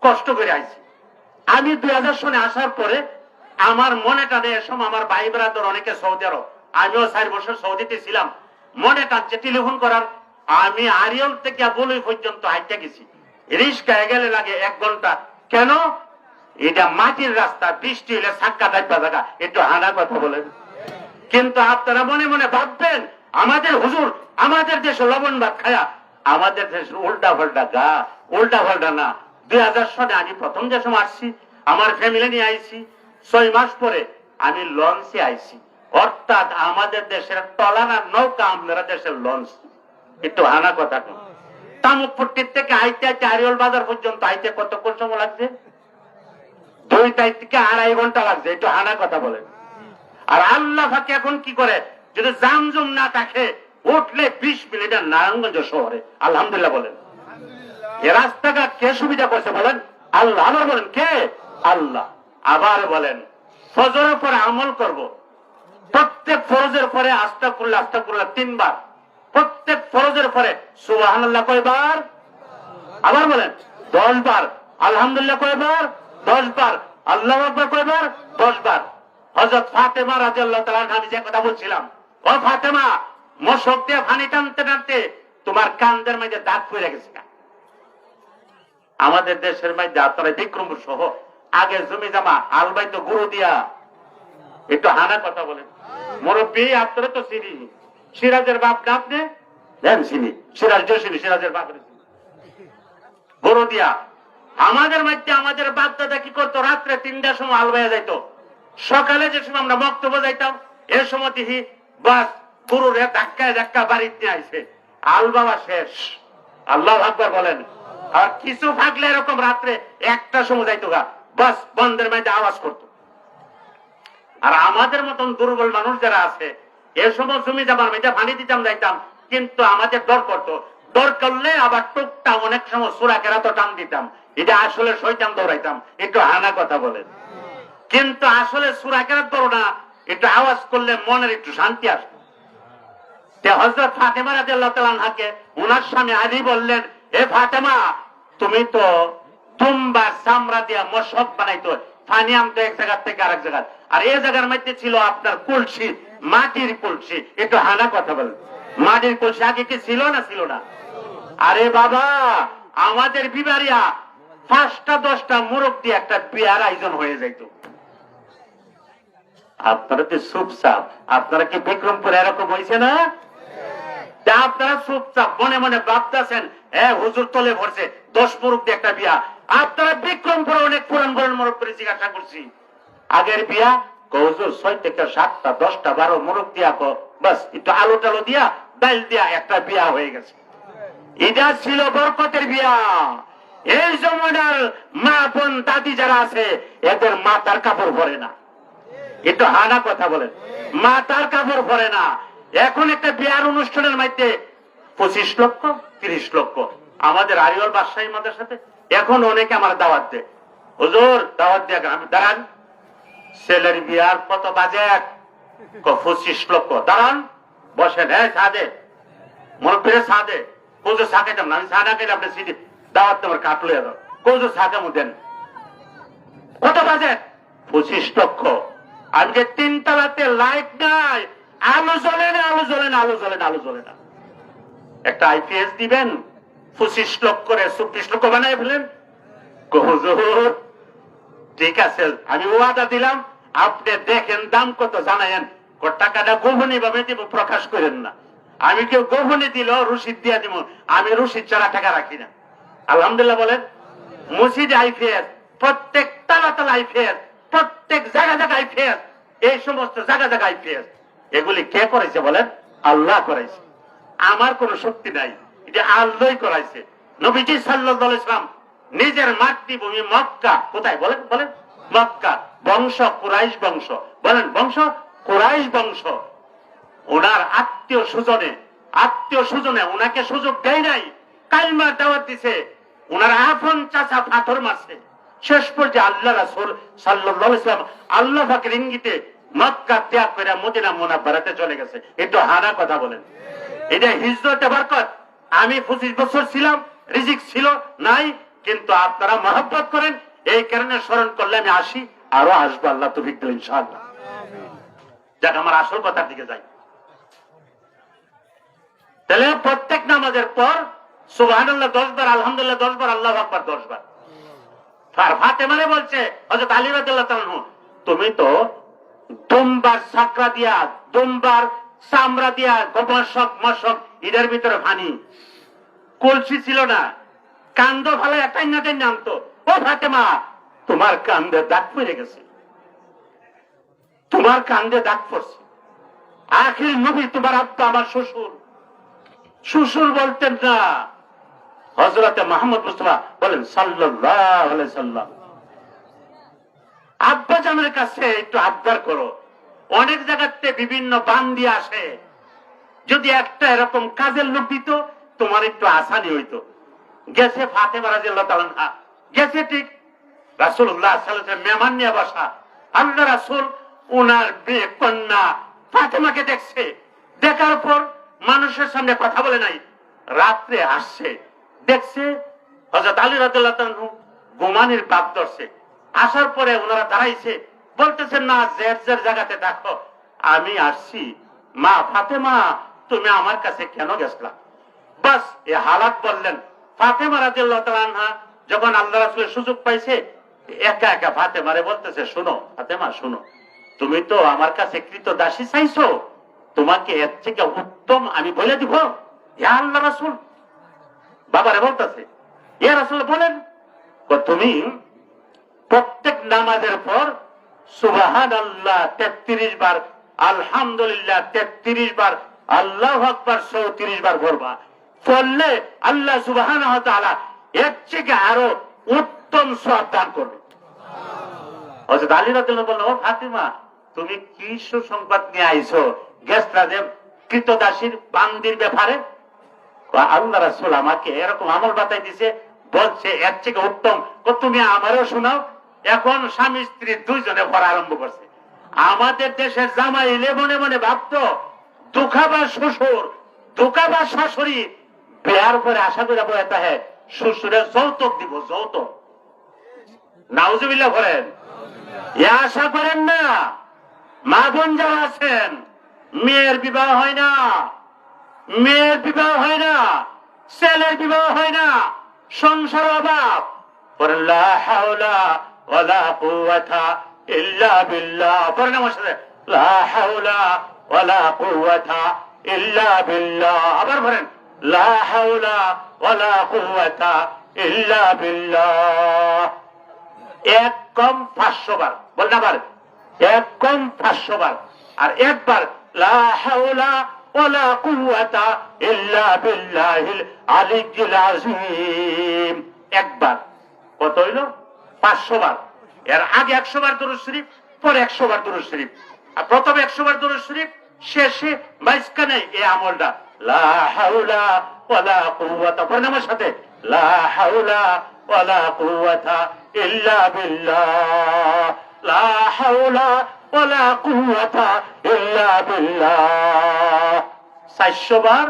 কষ্ট করে আইছি। আমি 2000 সনে আসার পরে আমার মনে টানে, এসম আমার ভাই ব্রাদার অনেকে সৌদি আরব, আমিও 4 বছর সৌদিতে ছিলাম, মনে টানছে টেলিফোন করার। আমি আরিয়ল থেকে বলই পর্যন্ত হাইটা গেছি, রিস্কায় গেলে লাগে 1 ঘন্টা। কেন? এটা মাটির রাস্তা, বৃষ্টি হলে সাক্কা দায়িত্ব থাকা। একটু হানা কথা বলেন। কিন্তু আপনারা মনে মনে ভাববেন আমাদের হুজুর আমাদের দেশে লবণ ভাত খায়া, আমাদের দেশে উল্টা পাল্টা গা, উল্টা পাল্টা না। 2000 সনে আমি প্রথম যে সময় আসছি, আমার ফ্যামিলি নিয়ে আইছি, 6 মাস পরে আমি লঞ্চে আইছি। অর্থাৎ আমাদের দেশের টলানার নৌকা, আপনারা দেশের লঞ্চ। একটু হানা কথা। তামুকপট্টির থেকে আইতে আরিয়ল বাজার পর্যন্ত আইতে কতক্ষণ সময় লাগছে? 2 থেকে 2.5 ঘন্টা লাগছে। একটু হানা কথা বলেন। আর আল্লাহ ফাঁকে এখন কি করে, যদি জামজুম না থাকে, উঠলে 20 মিনিটের নারায়ণগঞ্জ শহরে, আলহামদুলিল্লাহ বলেন। এ রাস্তাঘাট কে সুবিধা করছে বলেন? আল্লাহ। আবার বলেন কে? আল্লাহ। আবার বলেন ফজরের পরে আমল করব, প্রত্যেক ফরজের পরে আস্তাগফিরুল্লাহ 3 বার, প্রত্যেক ফরজের পরে সুবহানাল্লাহ কয়বার? আবার বলেন 10 বার। আলহামদুলিল্লাহ কয়বার? 10 বার। আল্লাহু আকবার কয়বার? 10 বার। হযরত ফাতেমা রাদিয়াল্লাহু তাআলা আনহা, আমি যে কথা বলছিলাম, ও ফাতেমা, মশক দিয়ে পানি টানতে টানতে তোমার কান্দের মধ্যে দাগ পড়ে গেছে। আমাদের দেশের মধ্যে আপনারা বিক্রমপুর সহ আগে জমি জমা আলবাই তো গুরু দিয়া, একটু হানা কথা বলেন। মুরব্বী আপনারা তো চিনি, সিরাজের বাপ না আপনি? দেন চিনি, সিরাজ জসিনী, সিরাজের বাপ গরু দিয়া। আমাদের মধ্যে আমাদের বাপ দাদা কি করতো? রাত্রে 3টার সময় আলবাইয়া যাইতো, সকালে যে সময় আমরা বক্তব্য যাইতাম, এর সময় দেখি বাস গরুরে ধাক্কায় ধাক্কা বাড়িতে নিয়ে আইছে, আল বাবা শেষ। আল্লাহু আকবার বলেন। আর কিছু ভাগলে এরকম রাত্রে 1টার সময় যাইতো গা, বাস বন্ধের মধ্যে আওয়াজ করতো। আর আমাদের মতন দুর্বল মানুষ যারা আছে, এ সময় জমি জামার মধ্যে পানি দিতাম যাইতাম, কিন্তু আমাদের ডর করতো। ডর করলে আবার টুকটা অনেক সময় সূরা কেরাত টান দিতাম, এটা আসলে শয়তান দৌড়াইতাম। একটু হানা কথা বলেন। কিন্তু আসলে সূরা কেরাত বড় না, একটু আওয়াজ করলে মনের একটু শান্তি আসে। হযরত ফাতেমা রাদিয়াল্লাহু তাআলা আনহাকে ওনার স্বামী আলী বললেন, এ ফাতেমা, তুমি তো দুম্বার চামড়া দিয়া মশক বানাইতো, পানি আনতো এক জায়গা থেকে আরেক জায়গা, আর এই জায়গার মধ্যে ছিল আপনার কলসি, মাটির কলসি। একটু হানা কথা বলেন। মাটির কলসি আগে কি ছিল না? ছিল না। আরে বাবা, আমাদের বিবারিয়া 5টা 10টা মোরগ দিয়ে একটা বিয়ার আয়োজন হয়ে যাইতো। আপনারা তো চুপচাপ, আপনারা কি বিক্রমপুর এরকম হয়েছে না? আপনারা চুপচাপ মনে মনে ভাবতেছেন, হুজুর তলে ভরছে 10 মোরগ দিয়ে একটা বিয়া। আপনারা বিক্রমপুরে অনেক পুরান পুরান মোরগ করে জিজ্ঞাসা করছি, আগের বিয়া হুজুর 6 থেকে 7টা 10টা 12 মোরগ দিয়া, বাস একটু আলো টালো দিয়া ডাল দিয়া একটা বিয়া হয়ে গেছে। এটা ছিল বরকতের বিয়া। এই জমানার মা বোন দাদি যারা আছে, এদের মাথার কাপড় ভরে না। একটু হানা কথা বলেন। মাথার কাপড় ভরে না। এখন একটা বিয়ার অনুষ্ঠানের মধ্যে 25 লক্ষ 30 লক্ষ। আমাদের আরিওল বাদশাহী মাদ্রাসাতে এখন অনেকে আমার দাওয়াত দেয়, হুজুর দাওয়াত দিয়ে আমি দাঁড়ান, ছেলের বিয়ার কত বাজেট? 25 লক্ষ। দাঁড়ান, বসেন, সাদে মুরব্বীরা সাদে কোজো সাকাইতাম না, আমি সাদা খাইলে আপনি সিটি দাওয়াত তোমার কাটলে কোজো সাকা দেন। কত বাজেট? 25 লক্ষ। আমি যে 3 তলাতে লাইট নাই, আলো জ্বলে না, আলো জ্বলে না, আলো জ্বলে না, আলো জ্বলে না। একটা আইপিএস দিবেন, 25 লক্ষ করে 24 লক্ষ বানাই ফেলেন। হুজুর ঠিক আছে, আমি ওয়াদা দিলাম, আপনি দেখেন দাম কত জানায়েন, টাকাটা গোপনে ভাবে দিব, প্রকাশ করেন না। আমি কেউ গোপনে দিল রসিদ দিয়ে দিব, আমি রসিদ ছাড়া টাকা রাখি না। আলহামদুলিল্লাহ বলেন। মসজিদে আইপিএস, প্রত্যেক তালা তালা আইপিএস, প্রত্যেক জায়গা জায়গা আইপিএস, এই সমস্ত জায়গা জায়গা আইপিএস। এগুলি কে করাইছে বলেন? আল্লাহ করাইছে। আমার কোন শক্তি নাই, এটা আল্লাহই করাইছে। নবীজি সাল্লাল্লাহু আলাইহি ওয়াসাল্লাম নিজের মাতৃভূমি মক্কা, কোথায় বলেন? বলেন মক্কা, বংশ কুরাইশ বংশ, বলেন বংশ কুরাইশ বংশ। ওনার আত্মীয় স্বজনে ওনাকে সুযোগ দেয় নাই, কালিমার দাওয়াত দিছে। ওনার আপন চাচা পাথর মারছে। শেষ পর্যায়ে আল্লাহ রাসূল সাল্লাল্লাহু আলাইহি ওয়াসাল্লাম আল্লাহ পাকের ইঙ্গিতে মক্কা ত্যাগ করে মদিনা মুনাওয়ারাতে চলে গেছে। একটু হানা কথা বলেন। এটা হিজরতে বরকত। আমি 25 বছর ছিলাম, রিজিক ছিল নাই, কিন্তু আপনারা মহব্বত করেন, এই কারণে স্মরণ করলে আমি আসি, আরো আসবো, আল্লাহ তৌফিক দিলে ইনশাআল্লাহ। যাক, আমার আসল কথার দিকে যাই। তাহলে প্রত্যেক নামাজের পর সুবহানাল্লাহ 10 বার, আলহামদুলিল্লাহ 10 বার, আল্লাহু আকবার 10 বার। ফাতেমারে বলছে হযরত আলী রাদিয়াল্লাহু তাআলা আনহু, তুমি তো দুম্বার সাকরা দিয়া, দুম্বার চামড়া দিয়া, মশক এদের ভিতরে পানি, কলসি ছিল না, কান্দ ভালো একটাই না নামতো। ও ফাতেমা, তোমার কান্দে দাগ পড়ে গেছে, তোমার কান্দে দাগ পড়ছে। আখির নবী তোমার আব্বা আমার শ্বশুর বলতেন না, হযরতে মুহাম্মদ মুস্তাফা বলেন সাল্লাল্লাহু আলাইহি সাল্লাম। আব্বা জানের কাছে একটু আবদার করো। অনেক জায়গাতে বিভিন্ন বান্দি আসে, যদি একটা এরকম কাজের লোক দিত তোমার একটু আসানি হইতো। গেছে ফাতেমা রাদিয়াল্লাহু তাআলা আনহা, গেছে ঠিক রাসূলুল্লাহ সাল্লাল্লাহু আলাইহি ওয়াসাল্লাম মেহমান নিয়ে বসা, আল্লাহ রাসূল ওনার মেয়ে কন্যা ফাতেমাকে দেখছে, দেখার পর মানুষের সামনে কথা বলে নাই, রাত্রে আসছে, দেখছে হযরত আলী রাদিয়াল্লাহু তাআলা আনহু ঘুমানির ভাব ধরছে, আসার পরে ওনারা দাঁড়াইছে, বলতেছেন না জের জের জায়গাতে দেখো আমি আসছি, মা ফাতেমা তুমি আমার কাছে কেন গেছলা? বাস এ হালাত বললেন। ফাতেমা রাদিয়াল্লাহু তাআলা আনহা যখন আল্লাহ রাসূলের সুযোগ পাইছে, একা একা ফাতেমারে বলতেছে, শোনো ফাতেমা শোনো, তুমি তো আমার কাছে কৃতদাসী চাইছো, তোমাকে এর থেকে উত্তম আমি বলে দিব। ইয়া আল্লাহ রাসূল, বাবারে বলতেছে, ইয়া রাসূল বলেন, তুমি প্রত্যেক নামাজের পর সুবহানাল্লাহ 33 বার, আলহামদুলিল্লাহ 33 বার, আল্লাহু আকবার 34 বার পড়বা, পড়লে আল্লাহ সুবহানাহু ওয়া তাআলা এর থেকে আরো উত্তম সওয়াব দান করবে। হযরত আলী রাদিয়াল্লাহু বললেন, ও ফাতিমা তুমি কি সুসংবাদ নিয়ে আইছো গেছরাদেব কৃতদাসীর বান্দির ব্যাপারে? আল্লাহ রাসূল আমাকে এরকম আমল বাতাই দিছে, বলছে এর থেকে উত্তম, তুমি আমারও শোনাও। এখন স্বামী স্ত্রী দুইজনে পড়া আরম্ভ করছে। আমাদের দেশের জামাইলে মনে মনে ভাবতো দুঃখাবার শ্বশুর, দুঃখাবার শাশুড়ি বিয়ার পরে আশা করে বলতে হ্যাঁ শ্বশুরের যৌতুক দিব, যৌতুক। নাউজুবিল্লাহ বলেন, আশা করেন না। মা বোন যারা আছেন, মেয়ের বিবাহ হয় না, মেয়ের বিবাহ হয় না, ছেলের বিবাহ হয় না, সংসার অভাব, লা হাওলা ওয়ালা কুওয়াতা ইল্লা বিল্লাহ, পড়েন আমার সাথে, লা হাওলা ওয়ালা কুওয়াতা ইল্লা বিল্লাহ, আবার বলেন, লা হাওলা ওয়ালা কুওয়াতা ইল্লা বিল্লাহ। এক কম 500 বার বলেন, আবার এক কম 500 বার, আর একবার লা হাওলা ওয়ালা কুওয়াতা ইল্লা বিল্লাহিল আলিয়্যিল আযীম, একবার কত হইল? 500 বার। এর আগে 100 বার দুরূদ শরীফ, পরে 100 বার দুরূদ শরীফ, আর প্রথমে 100 বার দুরূদ শরীফ, শেষে মাঝখানে এই আমলটা লা হাওলা ওয়ালা কুওয়াতা, পড়েন আমার সাথে, লা হাওলা ওয়ালা কুওয়াতা ইল্লা বিল্লাহ, লা হাওলা ওয়ালা কুওয়াতা ইল্লা বিল্লাহ। 400 বার,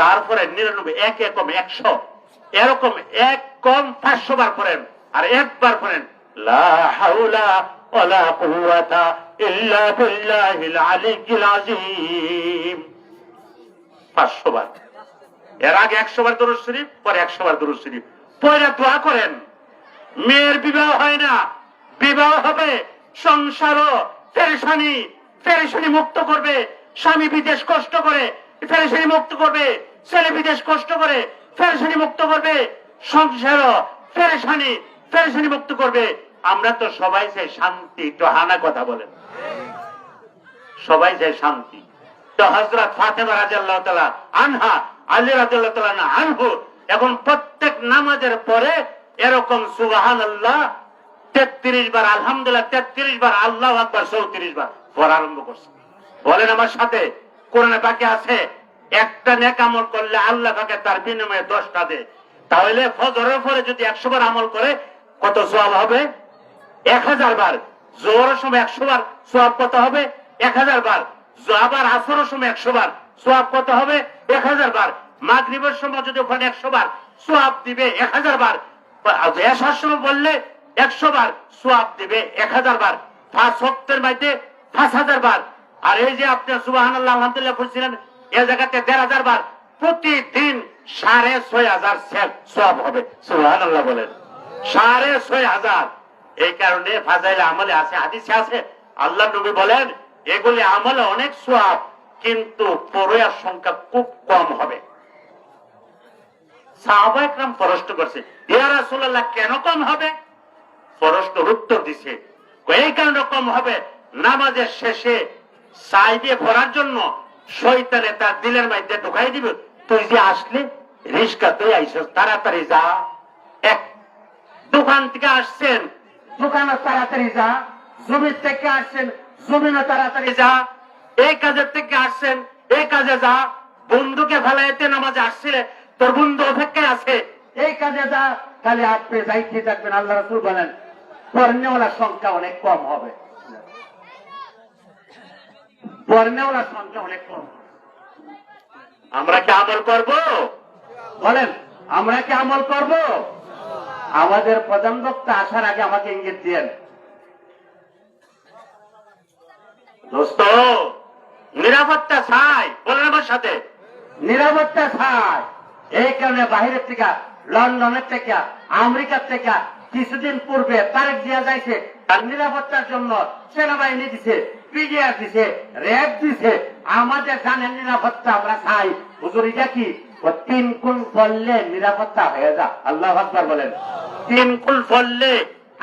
তারপরে 99, এক একম 100, এরকম এক কম 500 বার করেন, আর একবার করেন লা হাওলা ওয়ালা কুওয়াতা ইল্লা বিল্লাহিল আলিয়্যিল আযীম, 500 বার। এর আগে 100 বার দুরূদ শরীফ, পরে 100 বার দুরূদ শরীফ পড়ে দোয়া করেন। মেয়ের বিবাহ হয় না, বিবাহ হবে, সংসারও পেরেশানি, পেরেশানি মুক্ত করবে, স্বামী বিদেশ কষ্ট করে পেরেশানি মুক্ত করবে, ছেলে বিদেশ কষ্ট করে পেরেশানি মুক্ত করবে, সংসারও পেরেশানি, পেরেশানি মুক্ত করবে। আমরা তো সবাই চাই শান্তি, একটু হানা কথা বলেন, সবাই চাই শান্তি। তো হযরত ফাতেমা রাদিয়াল্লাহু তাআলা আনহা, আলী রাদিয়াল্লাহু তাআলা আনহু এখন প্রত্যেক নামাজের পরে এরকম সুবহানাল্লাহ 33 বার, আলহামদুলিল্লাহ 33 বার, আল্লাহু আকবার 34 বার পড়া আরম্ভ করছে। বলেন আমার সাথে, কোরআনে পাকে আছে একটা নেক আমল করলে আল্লাহ পাকে তার বিনিময়ে 10টা দেয়। তাহলে ফজরের পরে যদি 100 বার আমল করে কত সওয়াব হবে? 1000 বার। জোহরের সময় 100 বার, সওয়াব কত হবে? 1000 বার। আবার আসরের সময় 100 বার, সওয়াব কত হবে? 1000 বার। মাগরিবের সময় যদি ওখানে 100 বার, সওয়াব দিবে 1000 বার। এশার সময় বললে 100 বার, সওয়াব দিবে 1000 বার। 5 ওয়াক্তের মধ্যে 5000 বার। আর এই যে আপনি সুবহানাল্লাহ আলহামদুলিল্লাহ পড়ছিলেন, এই জায়গাতে 1500 বার, প্রতিদিন 6500 সওয়াব হবে। সুবহানাল্লাহ বলেন, 6500। এই কারণে ফাজাইল আমলে আছে, হাদিসে আছে, আল্লাহ নবী বলেন এগুলি আমলে অনেক সওয়াব, কিন্তু পড়ার সংখ্যা খুব কম হবে। সাহাবায়ে কেরাম প্রশ্ন করছে, ইয়া রাসূলুল্লাহ কেন কম হবে? প্রশ্নের উত্তর দিছে, এই কারণে কম হবে, নামাজের শেষে সাইডে পড়ার জন্য শয়তানে তার দিলের মধ্যে ঢুকাই দিবে, তুই যে আসলে রিস্কাতে আইছস, তাড়াতাড়ি যা, এক দোকান থেকে আসছেন, দোকানে তাড়াতাড়ি যা, জমির থেকে আসছেন, জমিনে তাড়াতাড়ি যা, এই কাজের থেকে আসছেন, এই কাজে যা, বন্ধুকে ফেলাইতে নামাজে আসছিলে, তোর বন্ধু অপেক্ষায় আছে, এই কাজে যা, তাহলে আপনি যাইতে থাকবেন। আল্লাহ রাসূল বলেন পর্নেওয়ালার সংখ্যা অনেক কম হবে, পর্নেওয়ালার সংখ্যা অনেক কম। আমরা কি আমল করব? বলেন আমরা কি আমল করব? আমাদের প্রধান বক্তা আসার আগে আমাকে ইঙ্গিত দিয়েন। দোস্ত, নিরাপত্তা চাই, বলেন আমার সাথে। নিরাপত্তা চাই। এই কারণে বাহিরের থেকে, লন্ডনের থেকে, আমেরিকার থেকে কিছুদিন পূর্বে তারেক জিয়া যাইছে, তার নিরাপত্তার জন্য সেনাবাহিনী দিছে, পিডিআর দিছে, র্যাব দিছে। আমাদের জানেন নিরাপত্তা আমরা চাই। হুজুর এটা কি? ও 3 কুল পড়লে নিরাপত্তা হয়ে যা। আল্লাহু আকবার বলেন। 3 কুল পড়লে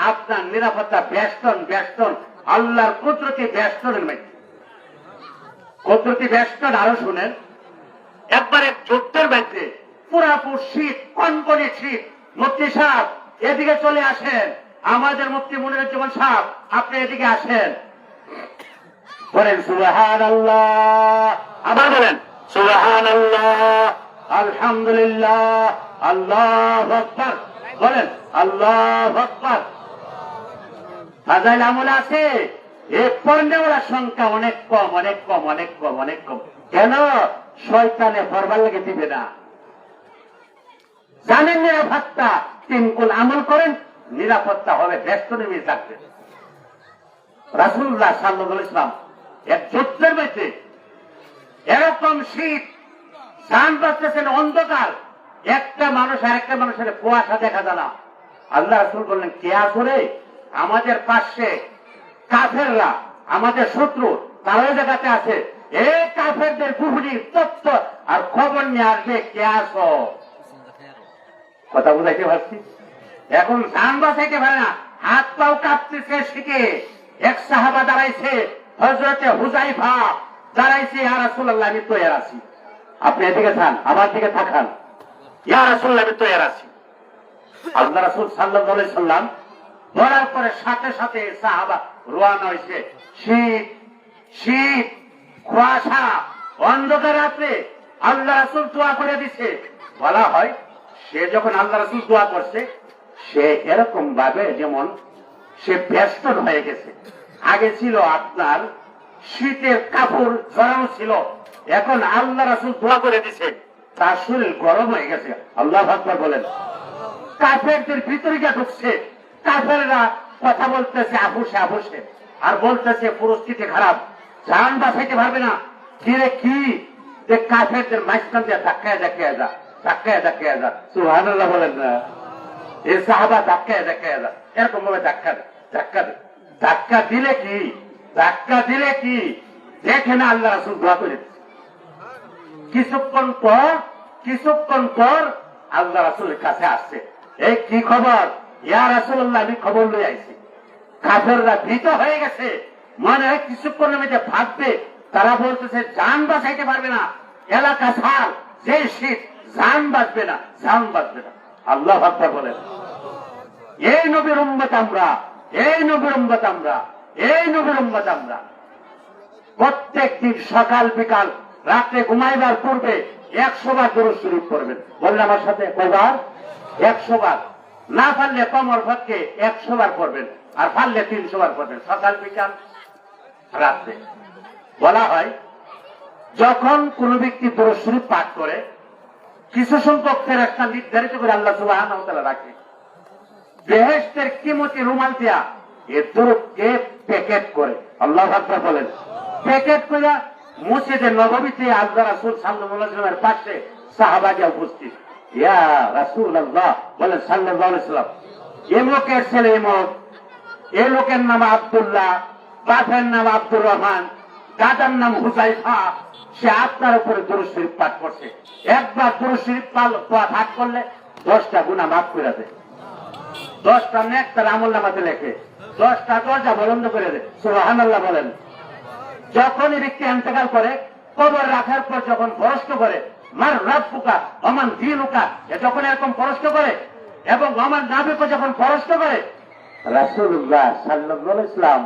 আপনার নিরাপত্তা বেষ্টন বেষ্টন, আল্লাহর কুদরতি বেষ্টনের মধ্যে। কুদরতি বেষ্টন আরো শুনেন, একবারে যুদ্ধের মধ্যে পুরাপুর শীত, কনকনে শীত। মুফতি সাহেব এদিকে চলে আসেন, আমাদের মুফতি মনিরুজ্জামান সাহেব আপনি এদিকে আসেন। বলেন সুবহানাল্লাহ। আবার বলেন সুবহানাল্লাহ, আলহামদুলিল্লাহ, আল্লাহু আকবার। বলেন আল্লাহু আকবার। ফাজাইল আমল আছে। এই পর্নেওয়ালার সংখ্যা অনেক কম, অনেক কম, অনেক কম, অনেক কম। কেন? শয়তানে ফরবার লেগে দিবে না। জানেন নিরাপত্তা, 3 কুল আমল করেন, নিরাপত্তা হবে, ব্যস্ত নেমে থাকবে। রাসূলুল্লাহ সাল্লাল্লাহু আলাইহি ওয়াসাল্লাম এক যুদ্ধের মধ্যে এরকম শীত, জান বাঁচতেছেন, অন্ধকার, একটা মানুষ আর একটা মানুষের কুয়াশা দেখা যায় না। আল্লাহ রাসূল বললেন কে আসরে? আমাদের পাশে কাফেররা, আমাদের শত্রু, তারা ওই জায়গাতে আছে। এই কাফেরদের গুহনির তথ্য আর খবর নিয়ে আসবে, কে আসো? কথা বুঝাইতে পারছি? এখন জান বাঁচাইতে পারে না, হাত পাও কাঁপতেছে শিখে। এক সাহাবা দাঁড়াইছে, হযরতে হুযায়ফা দাঁড়াইছে, ইয়া রাসূলুল্লাহ আমি তৈয়ার আছি। আপনি এদিকে থান, আমার দিকে তাকান। ইয়া রাসূলুল্লাহ আমি তৈয়ার আছি। আল্লাহ রাসূল সাল্লাল্লাহু আলাইহি সাল্লাম বলার পরে সাথে সাথে সাহাবা রওনা হয়েছে। শীত, শীত, কুয়াশা, অন্ধকার রাত্রে আল্লাহ রাসূল দোয়া করে দিছে। বলা হয় সে যখন আল্লাহ রাসূল দোয়া করছে, সে এরকম ভাবে যেমন সে ব্যস্ত হয়ে গেছে। আগে ছিল আপনার শীতের কাপড় জড়ানো ছিল, এখন আল্লাহ রাসূল দোয়া করে দিছে, তার শরীর গরম হয়ে গেছে। আল্লাহু আকবার বলেন। কাফেরদের ভিতরে গিয়ে ঢুকছে, কাফেররা কথা বলতেছে আপুসে আপুসে, আর বলতেছে পরিস্থিতি খারাপ, জান বাঁচাইতে পারবে না। কিরে কি? যে কাফেরদের মাঝখান দিয়ে ধাক্কায় ধাক্কায় যা, ধাক্কায় ধাক্কায় যা। সুবহানাল্লাহ বলেন না? এই সাহাবা ধাক্কায় ধাক্কায় যা, এরকম ভাবে ধাক্কা দে, ধাক্কা দে। ধাক্কা দিলে কি? ধাক্কা দিলে কি? দেখে না আল্লাহ রাসূল দোয়া করে দিচ্ছে। কিছুক্ষণ পর আল্লাহ রাসূলের কাছে আসছে, এই কি খবর? ইয়া রাসূলুল্লাহ আমি খবর লই আইছি। কাফেররা ভীত হয়ে গেছে, মনে হয় কিছুক্ষণের মধ্যে ভাববে। তারা বলতেছে জান বাঁচাইতে পারবে না, এলাকা ছাড়, যে শীত, জান বাঁচবে না, জান বাঁচবে না। আল্লাহু আকবার বলেন। এই নবীর উম্মত আমরা, এই নবীর উম্মত আমরা, এই নবীর উম্মত আমরা। প্রত্যেক দিন সকাল বিকাল রাত্রে ঘুমাইবার পূর্বে 100 বার দরুদ শরীফ পড়বেন। বললেন আমার সাথে কয়বার? 100 বার। না পারলে কমর পক্ষে 100 বার পড়বেন, আর পারলে 300 বার পড়বেন, সকাল বিকাল রাত্রে। বলা হয় যখন কোন ব্যক্তি দরুদ শরীফ পাঠ করে, কিছু সংখ্যক ফেরেশতা নির্ধারিত করে আল্লাহ সুবহানাহু ওয়া তাআলা রাখে। বেহেশতের কিমতি রুমাল দিয়া এ দরুদকে প্যাকেট করে। আল্লাহু আকবার বলেন। প্যাকেট করে মসজিদে নববীতে আল্লাহ রাসূল সাল্লাল্লাহু আলাইহি ওয়াসাল্লামের পাশে সাহাবারা উপস্থিত। ইয়া রাসূলুল্লাহ বলেন সাল্লাল্লাহু আলাইহি ওয়াসাল্লাম, এই লোকের ছেলে এমন, এই লোকের নাম আব্দুল্লাহ, বাপের নাম আব্দুর রহমান, দাদার নাম হুযায়ফা, সে আপনার উপরে দরুদ শরীফ পাঠ করছে। একবার দরুদ শরীফ পাঠ করলে 10টা গুনাহ মাফ করে দেয়, 10টা নেক তার আমলনামাতে লেখে, 10টা দরজা বন্ধ করে দেয়। সুবহানাল্লাহ বলেন। যখন এই ব্যক্তি ইন্তেকাল করে, কবর রাখার পর যখন প্রশ্ন করে মার রাব্বুকা ওমান দীনুকা, যখন এরকম প্রশ্ন করে এবং আমার নবীকে যখন প্রশ্ন করে, রাসূলুল্লাহ সাল্লাল্লাহু আলাইহি ওয়াসাল্লাম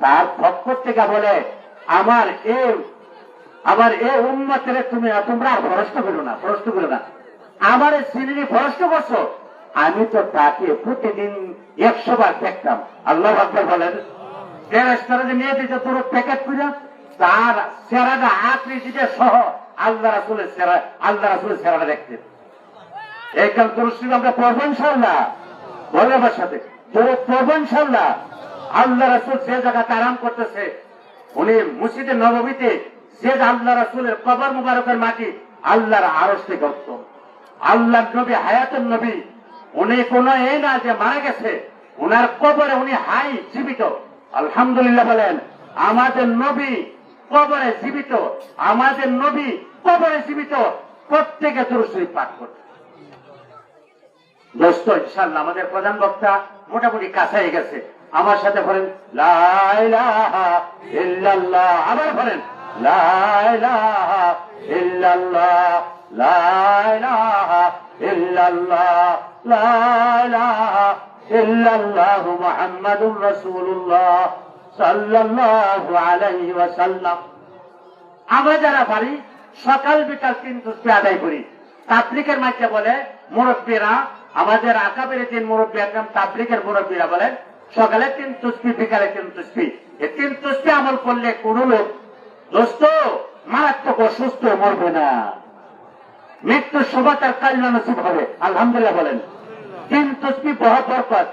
তার পক্ষ থেকে বলে আমার এই উম্মতের তোমরা প্রশ্ন করো না, প্রশ্ন করো না। আমার সিনেরি প্রশ্ন করছো, আমি তো তাকে প্রতিদিন 100 বার দেখতাম। আল্লাহ আকবার বলেন। ফেরেশতারা যে নিয়ে দিতে পুরো প্যাকেট করে তার চেহারাটা আকৃতিতে সহ আল্লাহ রাসূলের চেহারা দেখতেন। এই কারণ তুরস্ক আমরা পড়বো ইনশাআল্লাহ, বলে আমার সাথে পড়বো ইনশাআল্লাহ। আল্লাহ রাসূল যে জায়গাতে আরাম করতেছে, উনি মসজিদে নববীতে যে আল্লাহ রাসূলের কবর মুবারকের মাটি আল্লাহর আরশ থেকে উত্তম। আল্লাহর নবী হায়াতুন নবী, উনি কোন এই না যে মারা গেছে, উনার কবরে উনি হাই জীবিত। আলহামদুলিল্লাহ বলেন। আমাদের নবী কবরে জীবিত, আমাদের নবী কবরে জীবিত। প্রত্যেকে দুরূদ শরীফ পাঠ করতে। দোস্ত ইনশাআল্লাহ আমাদের প্রধান বক্তা মোটামুটি কাছে হয়ে গেছে। আমার সাথে বলেন লা ইলাহা ইল্লাল্লাহ। আবার বলেন লা ইলাহা ইল্লাল্লাহ, লা ইলাহা ইল্লাল্লাহ, লা ইলাহা ইল্লাল্লাহ মুহাম্মাদুর রাসূলুল্লাহ সাল্লাল্লাহু আলাইহি ওয়াসাল্লাম। আমরা যারা পারি সকাল বিকাল 3 তাসবিহ আদায় করি। তাবলীগের মাঝে বলে মুরব্বীরা, আমাদের আকাবের 3 মুরব্বী একদম তাবলীগের মুরব্বীরা বলেন সকালে 3 তাসবিহ, বিকালে 3 তাসবিহ। এই 3 তাসবিহ আমল করলে কোন লোক দোস্ত মারাত্মক অসুস্থ মরবে না, মৃত্যুর সময় তার কল্যাণ নসিব হবে। আলহামদুলিল্লাহ বলেন। 3 তাসবিহ বহুত বরকত।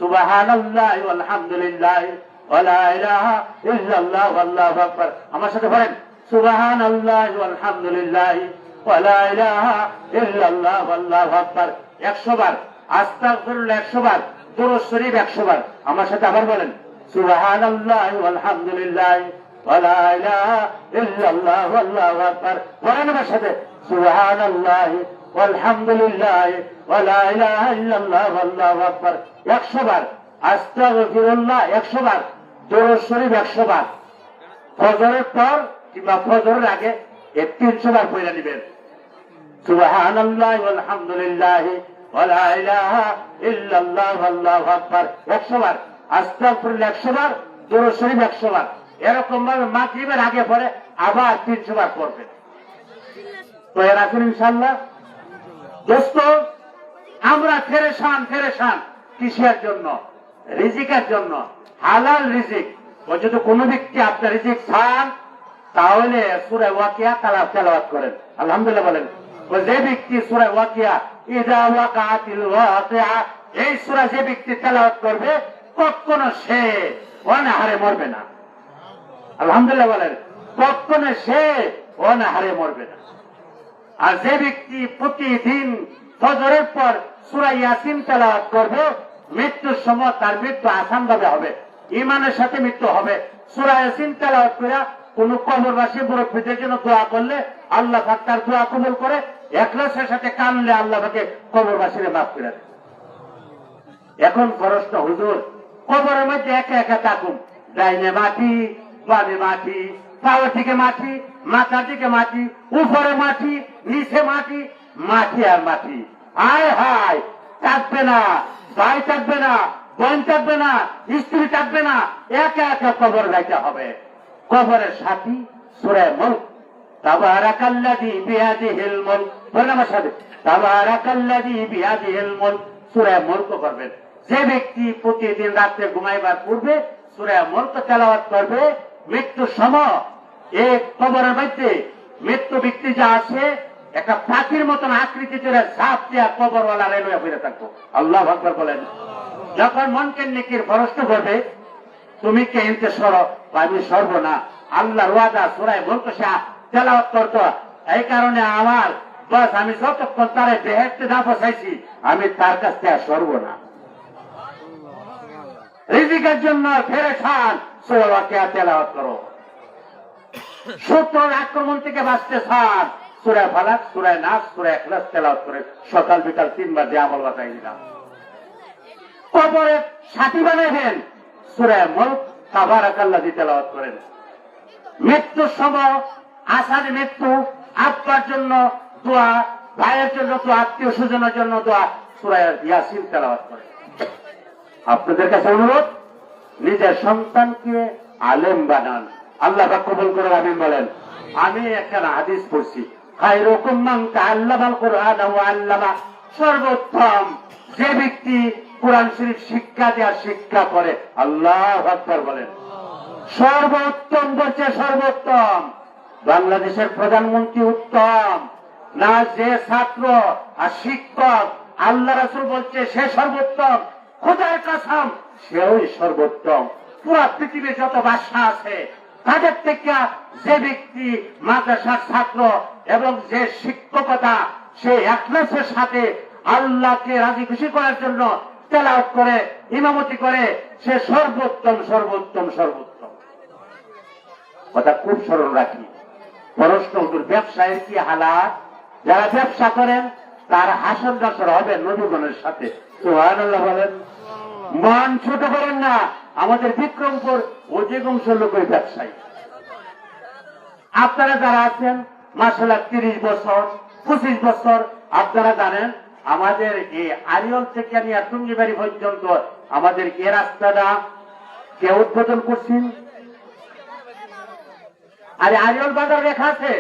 সুবহানাল্লাহি ওয়াল হামদুলিল্লাহি ওয়া লা ইলাহা ইল্লাল্লাহ আল্লাহু আকবার। আমার সাথে বলেন সুবহানাল্লাহি ওয়াল হামদুলিল্লাহি ওয়া লা ইলাহা ইল্লাল্লাহ আল্লাহু আকবার 100 বার। আস্তাগফিরুল্লাহ 100 বার। দুরূদ শরীফ 100 বার। আমার সাথে আবার বলেন সুবহানাল্লাহি ওয়াল হামদুলিল্লাহি ওয়া লা ইলাহা ইল্লাল্লাহ আল্লাহু আকবার। বলেন আমার সাথে সুবহানাল্লাহি ওয়াল হামদুলিল্লাহি ওয়া লা ইলাহা ইল্লাল্লাহ আল্লাহু আকবার 100 বার। আস্তাগফিরুল্লাহ 100 বার। দুরূদ শরীফ 100 বার। ফজরের পর কিংবা ফজরের আগে 300 বার পড়ে নেবেন। সুবহানাল্লাহি ওয়াল হামদুলিল্লাহি ওয়া লা ইলাহা ইল্লাল্লাহ আল্লাহু আকবার 100 বার। আস্তাগফিরুল্লাহ 100 বার। দুরূদ শরীফ 100 বার। এরকম ভাবে মাগরিবের আগে পরে আবার 300 বার পড়বেন। তো এর রাখুন ইনশাআল্লাহ। দোস্ত আমরা ফেরেশান কিসের জন্য? রিজিকের জন্য। হালাল রিজিক। ও যদি কোনো ব্যক্তি আপনার রিজিক চান তাহলে সূরা ওয়াকিয়া তেলাওয়াত করেন। আলহামদুলিল্লাহ বলেন। ও যে ব্যক্তি সূরা ওয়াকিয়া ইযা ওয়াকাতিল ওয়াকিয়া এই সূরা যে ব্যক্তি তেলাওয়াত করবে কখনো সে অনাহারে মরবে না। আলহামদুলিল্লাহ বলেন। কখনো সে অনাহারে মরবে না। আর যে ব্যক্তি প্রতিদিন ফজরের পর সূরা ইয়াসিন তেলাওয়াত করবে মৃত্যুর সময় তার মৃত্যু আসান ভাবে হবে, ঈমানের সাথে মৃত্যু হবে। সূরা ইয়াসিন তেলাওয়াত করে কোন কবরবাসী মুরব্বীদের জন্য দোয়া করলে আল্লাহ পাক তার দোয়া কবুল করে। ইখলাসের সাথে কানলে আল্লাহ পাকে কবরবাসীরে মাফ করে দেন। এখন প্রশ্ন, হুজুর কবরের মধ্যে একা একা থাকুন, ডাইনে মাটি, বামে মাটি, পাওয়ার দিকে মাটি, মাথার দিকে মাটি, উপরে মাটি, নিচে মাটি, মাটি আর মাটি। আয় হায়, থাকবে না, ভাই থাকবে না, বোন থাকবে না, স্ত্রী থাকবে না, একা একা কবর গাইতে হবে। কবরের সাথী সূরা মুলক, তাবারাকাল্লাযী বিয়াদিহিল মুলক। বলেন আমার সাথে তাবারাকাল্লাযী বিয়াদিহিল মুলক। সূরা মুলক করবেন। যে ব্যক্তি প্রতিদিন রাতে ঘুমাইবার পূর্বে সূরা মুলক তেলাওয়াত করবে মৃত্যুর সময় এই কবরের মধ্যে মৃত্যু ব্যক্তি যা আছে একটা পাখির মতন আকৃতিতে ঝাঁপ দেওয়া কবরওয়ালা রেলওয়ে ফিরে থাকবো। আল্লাহু আকবার বলেন। যখন মনকে নেকির প্রশ্ন করবে তুমি কে এনতে সরো, আমি সরব না। আল্লাহর ওয়াদা সূরা মুলক সে তেলাওয়াত করত। এই কারণে আমার বাস আমি যতক্ষণ তারে বেহেশতে না পৌঁছাইছি আমি তার কাছ থেকে সরব না। রিজিকের জন্য ফেরেশান সূরা ওয়াকিয়া তেলাওয়াত করো। শত্রুর আক্রমণ থেকে বাঁচতে চান সূরা ফালাক, সূরা নাস, সূরা ইখলাস তেলাওয়াত করে সকাল বিকাল 3 বার দিয়ে আমল বাতাই দিলাম। কবরে সাথী বানাবেন সূরা মুলক, তাবারাকাল্লাযী তেলাওয়াত করেন। মৃত্যুর সময় আসার মৃত্যু, আব্বার জন্য দোয়া, ভাইয়ের জন্য দোয়া, আত্মীয় স্বজনের জন্য দোয়া, সূরা ইয়াসিন তেলাওয়াত করেন। আপনাদের কাছে অনুরোধ, নিজের সন্তানকে আলেম বানান। আল্লাহ পাক কবুল করে আমিন বলেন। আমি একটা হাদিস পড়ছি, খায়রুকুম মান তাআল্লামাল কুরআন ওয়া আল্লামা, সর্বোত্তম যে ব্যক্তি কোরআন শরীফ শিক্ষা দেওয়ার শিক্ষা করে। আল্লাহু আকবার বলেন। সর্বোত্তম বলছে সর্বোত্তম। বাংলাদেশের প্রধানমন্ত্রী উত্তম না, যে ছাত্র আর শিক্ষক আল্লাহ রাসূল বলছে সে সর্বোত্তম, খোদার কসম সেও সর্বোত্তম। পুরা পৃথিবীর যত ভাষা আছে তাদের থেকে যে ব্যক্তি মাদ্রাসার ছাত্র এবং যে শিক্ষকতা সে ইখলাসের সাথে আল্লাহকে রাজি খুশি করার জন্য তেলাওয়াত করে, ইমামতি করে, সে সর্বোত্তম সর্বোত্তম সর্বোত্তম। কথা খুব স্মরণ রাখি। প্রশ্ন উত্তর, ব্যবসায়ের কি হালাত? যারা ব্যবসা করেন তার হাসন নাসর হবে নবীগণের সাথে। সুবহানাল্লাহ বলেন। মন ছোট করেন না। আমাদের বিক্রমপুর অধিকাংশ লোকই ব্যবসায়ী। আপনারা যারা আছেন মাশাআল্লাহ 30 বছর 25 বছর, আপনারা জানেন আমাদের এই আরিয়ল থেকে নিয়ে টুঙ্গিবাড়ি পর্যন্ত আমাদের এই রাস্তাটা কে উদ্বোধন করছেন? আরে আরিয়ল বাজার লেখা আছে?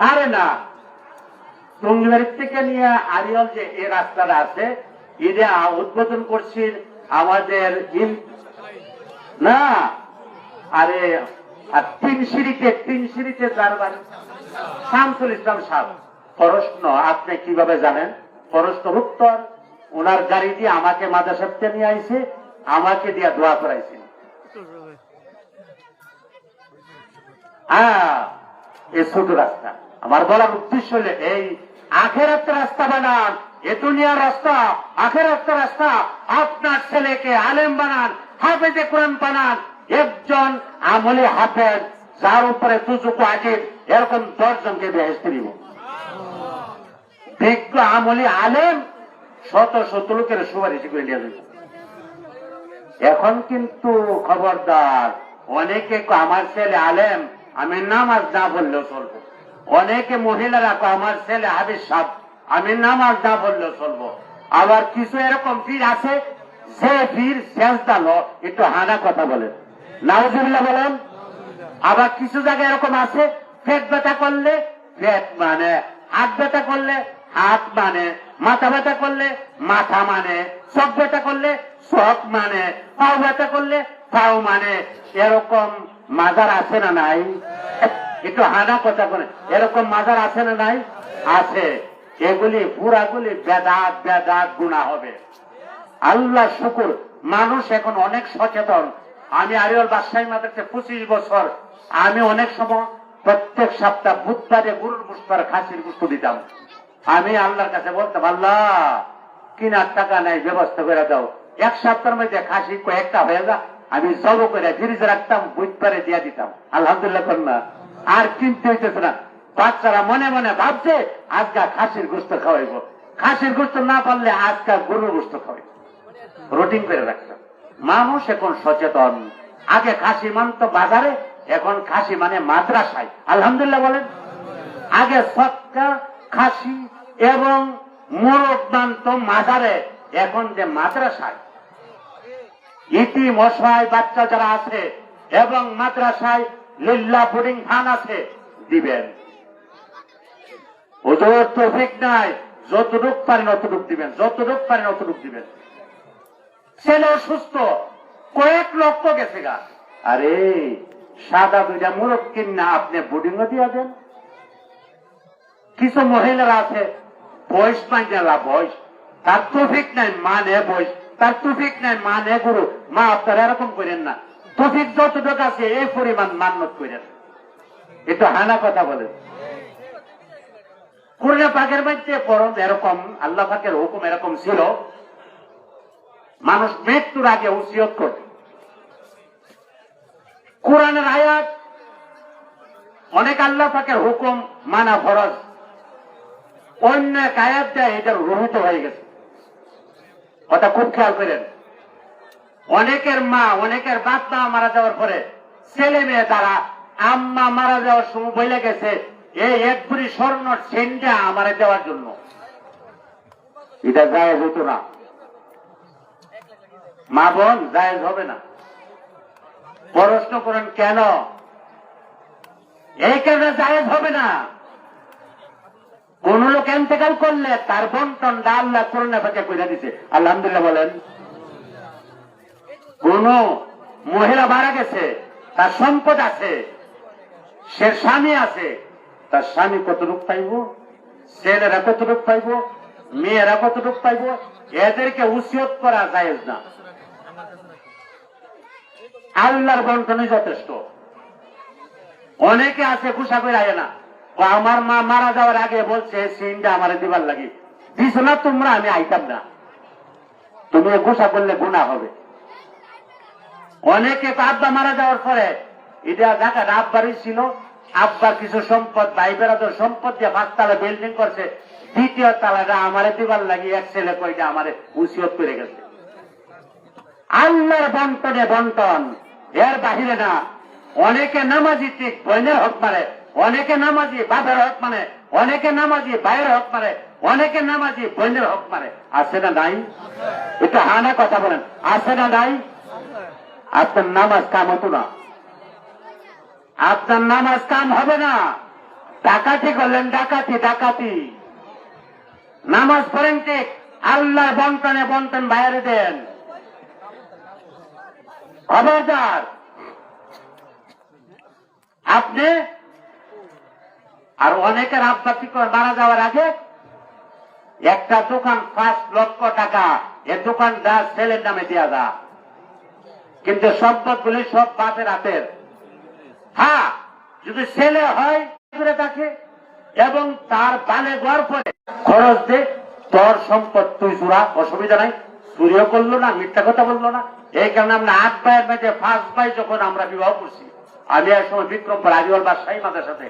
আরে না, টুঙ্গিবাড়ি থেকে নিয়ে আরিয়ল যে এই রাস্তাটা আছে এটা উদ্বোধন করছেন আমাদের না, আরে তিন সিঁড়িতে যারবার শামসুল ইসলাম সাহেব। প্রশ্ন, আপনি কিভাবে জানেন? প্রশ্ন উত্তর, ওনার গাড়ি দিয়ে আমাকে মাদ্রাসাতে নিয়ে আইছে, আমাকে দিয়ে দোয়া করাইছেন। এই ছোট রাস্তা। আমার বলার উদ্দেশ্য হলে এই আখেরাতের রাস্তা বানান, এ দুনিয়ার রাস্তা আখেরাতের রাস্তা। আপনার ছেলেকে আলেম বানান, হাফেজে কোরআন বানান, একজন আমলে হাফেজ যার উপরে দুজুক আজিব, এরকম 10 জনকে বেহেশতে দিব। বিজ্ঞ আমলি আলেম শত শত লোকের সুপারিশ করে নিয়ে যাবে। এখন কিন্তু খবরদার, অনেকে আমার ছেলে আলেম, আমি নামাজ না বললেও চলবো। অনেকে মহিলারা আমার ছেলে হাফেজ সাহেব, আমি নামাজ না বললেও চলবো। আবার কিছু এরকম পীর আছে যে পীর সেজদালো একটু হানা কথা বলেন, নাউজুবিল্লাহ বলেন। আবার কিছু জায়গায় এরকম আছে পেট ব্যথা করলে পেট মানে, হাত ব্যথা করলে হাত মানে, মাথা ব্যথা করলে মাথা মানে, চোখ ব্যথা করলে চোখ মানে, পাও ব্যথা করলে পাও মানে। এরকম মাজার আছে না নাই? একটু হানা কথা বলে, এরকম মাজার আছে না নাই? আছে। এগুলি পুরাগুলি বেদাত বেদাত গুনাহ হবে। আল্লাহ শুকুর, মানুষ এখন অনেক সচেতন। আমি আরিয়ল বাদশাহী মাদ্রাসে 25 বছর, আমি অনেক সময় প্রত্যেক সপ্তাহ বুধবারে গরুর গোশত আর খাসির গোশত দিতাম। আমি আল্লাহর কাছে বলতাম, আল্লাহ কিনার টাকা নাই, ব্যবস্থা করে দাও। এক সপ্তাহের মধ্যে খাসি কয়েকটা হয়ে যা, আমি জব করে ফ্রিজে রাখতাম, বুধবারে দিয়ে দিতাম। আলহামদুলিল্লাহ কন্যা, আর কিনতে হইতেছে না। বাচ্চারা মনে মনে ভাবছে আজকা খাসির গোশত খাওয়াইব, খাসির গোশত না পারলে আজকা গরুর গোশত খাওয়াইব। রুটিন করে রাখতাম। মানুষ এখন সচেতন। আগে খাসি মানত বাজারে, এখন খাসি মানে মাদ্রাসায়। আলহামদুলিল্লাহ বলেন। আগে সৎকা খাসি এবং মোরগ মানত মাজারে, এখন যে মাদ্রাসায়। ইতিম অসহায় বাচ্চা যারা আছে এবং মাদ্রাসায় লিল্লাহ বোর্ডিং ফান আছে, দিবেন। ওদের তৌফিক নাই, যতটুক পারেন অতটুক দিবেন, যতটুক পারেন অতটুক দিবেন। ছেলে অসুস্থ, কয়েক লক্ষ গেছে গা, আরে সাদা 2টা মোরগ কিনা আপনি বোর্ডিংও দিয়ে দেন। কিছু মহিলারা আছে বয়স পাই না, বয়স তার তৌফিক নাই, মানে বয়স তার তৌফিক নাই, মানে গুরু। মা আপনারা এরকম করেন না, তৌফিক যতটুকু আছে এই পরিমাণ মান্যত করেন। একটু হানা কথা বলেন। কোরআন পাকের মধ্যে পরম এরকম আল্লাহ পাকের হুকুম এরকম ছিল, মানুষ মৃত্যুর আগে ওসিয়ত করবে। কোরআনের আয়াত অনেক আল্লাহ পাকের হুকুম মানা ফরজ, অন্য এক আয়াত দেয় এটার রহিত হয়ে গেছে। কথা খুব খেয়াল করেন। অনেকের মা, অনেকের বাপ মা মারা যাওয়ার পরে ছেলে মেয়ে তারা আম্মা মারা যাওয়ার সময় বলে গেছে এই 1 ভরি স্বর্ণ চেনটা আমারে দেওয়ার জন্য। এটা জায়েজ হতো না, মা বোন, জায়েজ হবে না। প্রশ্ন করেন কেন? এই কারণে জায়েজ হবে না। কোন লোক ইন্তেকাল করলে তার বন্টনটা আল্লাহ করোনা ফাঁকে করে দিছে, আলহামদুলিল্লাহ বলেন। কোন মহিলা মারা গেছে, তার সম্পদ আছে, সে স্বামী আছে, তার স্বামী কতটুক পাইব, ছেলেরা কতটুক পাইব, মেয়েরা কতটুক পাইব, এদেরকে উসিয়ত করা জায়েজ না। আল্লাহর বন্টনে যথেষ্ট। অনেকে আছে গুসা করে আয় না, আমার মা মারা যাওয়ার আগে বলছে সিনটা আমার দিবার লাগি, দিস না তোমরা, আমি আইতাম না, তুমি গুসা করলে গুনাহ হবে। অনেকে আব্বা মারা যাওয়ার পরে এটা দেখা আব্বারই ছিল, আব্বার কিছু সম্পদ ভাই বেড়াদের সম্পদ দিয়ে 5 তলা বিল্ডিং করছে, 2য় তলাটা আমারে দিবার লাগি এক ছেলে কইটা আমারে উসিয়ত করে গেছে। আল্লাহর বন্টনে বন্টন, এর বাহিরে না। অনেকে নামাজি ঠিক বোনের হক মারে, অনেকে নামাজি বাপের হক মানে, অনেকে নামাজি ভাইয়ের হক মারে, অনেকে নামাজি বোনের হক মারে। আছে না নাই? একটু হানা কথা বলেন, আছে না নাই? আপনার নামাজ কাম হতো না, আপনার নামাজ কাম হবে না। ডাকাতি করলেন, ডাকাতি ডাকাতি। নামাজ পড়েন ঠিক, আল্লাহ বন্টনে বন্টন বাইরে দেন, খবরদার। আপনি আর অনেকের আব্বা কি করে মারা যাওয়ার আগে একটা দোকান 5 লক্ষ টাকা, এ দোকানটা ছেলের নামে দেওয়া যা, কিন্তু সম্পদ গুলি সব বাপের হাতের। হ্যাঁ, যদি ছেলে হয় করে থাকে এবং তার বালে গড় পরে খরচ দে, তোর সম্পদ তুই চুরা, অসুবিধা নাই, চুরিও করলো না, মিথ্যা কথা বললো না। এই কারণে আমরা 8 ভাইয়ের মধ্যে 5 ভাই যখন আমরা বিবাহ করছি, আমি এক সময় বিক্রমপুর আদিওয়াল বাদশাহী মাদ্রাসাতে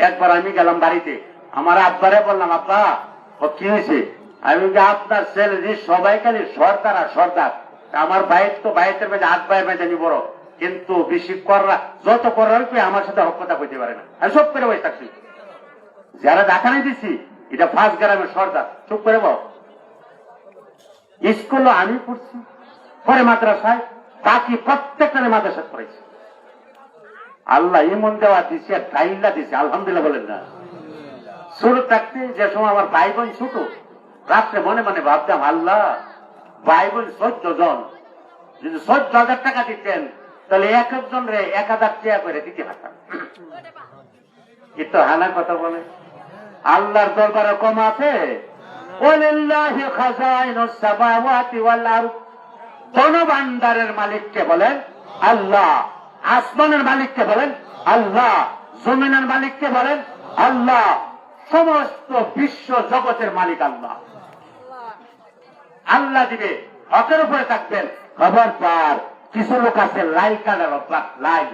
একবার আমি গেলাম বাড়িতে, আমার আব্বারে বললাম, আব্বা ও কি হয়েছে? আমি আপনার ছেলে যে সবাই খালি সর্দার আর সর্দার, আমার ভাইয়ের তো ভাইয়ের মধ্যে 8 ভাইয়ের মধ্যে আমি বড়, কিন্তু বেশি কররা যত করার আমার সাথে হক কথা কইতে পারে না। আমি সব করে বসে থাকছি, যারা দেখানি দিচ্ছি এটা 5 গ্রামের সর্দার, চুপ করে বল। স্কুলে আমি পড়ছি, পরে মাদ্রাসায়, বাকি প্রত্যেকটা মাদ্রাসা পড়েছি। আল্লাহ ইমন দেওয়া দিচ্ছে, ডাইল্লা দিচ্ছে, আলহামদুলিল্লাহ বলেন না। ছোট থাকতে যে সময় আমার ভাই বোন ছোট, রাত্রে মনে মনে ভাবতাম, আল্লাহ ভাই বোন 14 জন, যদি 14,000 টাকা দিতেন তাহলে এক একজন রে 1,000 টাকা করে দিতে পারতাম। কিন্তু হানা কথা বলে, আল্লাহর দরবারে কম আছে। ওয়ালিল্লাহি খাযাইনুস সামাওয়াতি ওয়াল আরদ, ধনভাণ্ডারের মালিককে বলেন আল্লাহ, আসমানের মালিককে বলেন আল্লাহ, জমিনের মালিককে বলেন আল্লাহ, সমস্ত বিশ্ব জগতের মালিক আল্লাহ। আল্লাহ দিবে, হকের উপরে থাকবেন। খবরদার, কিছু লোক আছে লাই কাটার অভ্যাস, লাই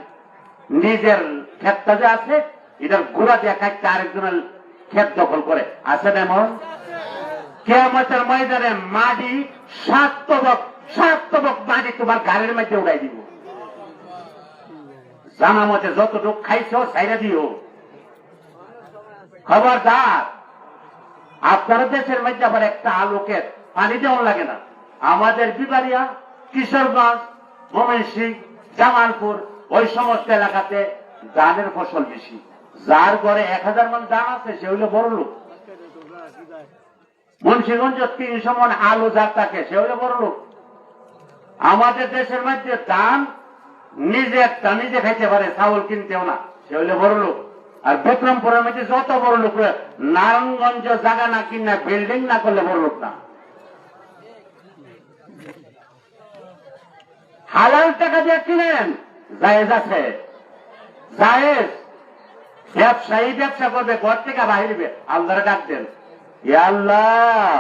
নিজের ক্ষেতটা যে আছে এটার গোড়া দিয়ে খাইতে আরেকজনের ক্ষেত দখল করে, আছে না এমন? কিয়ামতের ময়দানে মাটি 7 তবক মাটি তোমার গাড়ির মধ্যে উড়াই দিব। জানা মতে যতটুক খাইছ ছাইরা দিও। খবরদার, আপনার দেশের মধ্যে আবার একটা আলোকের পানি দেওয়া লাগে না। আমাদের বিবাড়িয়া, কিশোরগঞ্জ, ময়মনসিংহ, জামালপুর ওই সমস্ত এলাকাতে ধানের ফসল বেশি। যার ঘরে 1000 মণ ধান আছে সে হইল বড় লোক। মুন্সিগঞ্জ 300 মণ আলু যার থাকে সে হইল বড় লোক। আমাদের দেশের মধ্যে ধান নিজে খাইতে পারে, চাউল কিনতেও না, সে হইলে বড় লোক। আর বিক্রমপুরের মধ্যে যত বড় লোক, নারায়ণগঞ্জ জায়গা না কিনা বিল্ডিং না করলে বড় লোক না। হালাল টাকা দিয়ে কিনেন, জায়েজ আছে, জায়েজ। ব্যবসায়ী ব্যবসা করবে, ঘর থেকে বাহিরবে, আল্লাহরে ডাক দেন, ইয়া আল্লাহ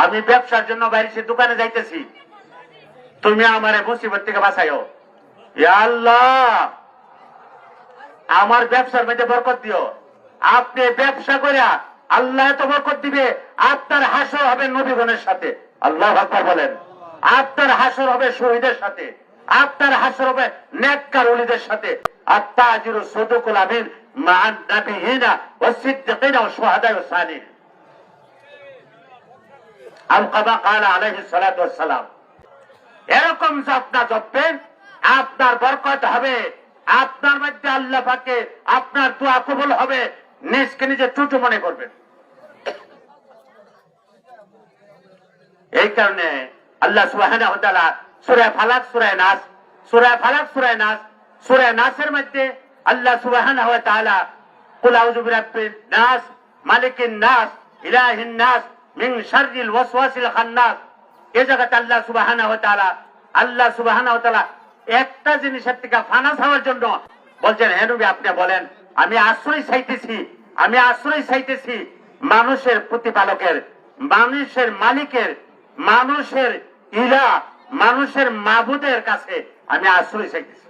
আমি ব্যবসার জন্য বাইরে দোকানে যাইতেছি, তুমি আমারে মুসিবত থেকে বাঁচাইও। ইয়া আল্লাহ আমার ব্যবসার মধ্যে বরকত দিও। আপনি ব্যবসা করে আল্লাহ এত বরকত দিবে, আপনার হাসর হবে নবীগণের সাথে। আল্লাহু আকবার বলেন। আপনার হাসর হবে শহীদের সাথে, আপনার হাসর হবে নেককার ওলিদের সাথে। আত-তাজিরু সাদুকুল আমিন মা'আন নাবিয়িনা ওয়াস সিদ্দিকিনা ওয়াস শুহাদা ওয়াস সালিহিন। আল কামা ক্বালা আলাইহিস সালাতু ওয়াস সালাম। এরকম জপনা জপবেন, আপনার বরকত হবে, আপনার মধ্যে আল্লাহ পাকে আপনার দোয়া কবুল হবে, নিজকে নিজে টুটু মনে করবেন। এই কারণে আল্লাহ সুবহানাহু ওয়া তাআলা সূরা ফালাক সূরা নাস, সূরা ফালাক সূরা নাস, সূরা নাসের মধ্যে আল্লাহ সুবহানাহু ওয়া তাআলা কুল আউযু বিরাব্বিন নাস মালিকিন নাস ইলাহিন নাস মিন শাররিল ওয়াসওয়াসিল খান্নাস, এই জায়গাতে আল্লাহ সুবহানাহু ওয়া তাআলা একটা জিনিসের থেকে ফানা হওয়ার জন্য বলছেন, হে নবী আপনি বলেন আমি আশ্রয় চাইতেছি মানুষের প্রতিপালকের, মানুষের মালিকের, মানুষের ইলা, মানুষের মাবুদের কাছে আমি আশ্রয় চাইতেছি।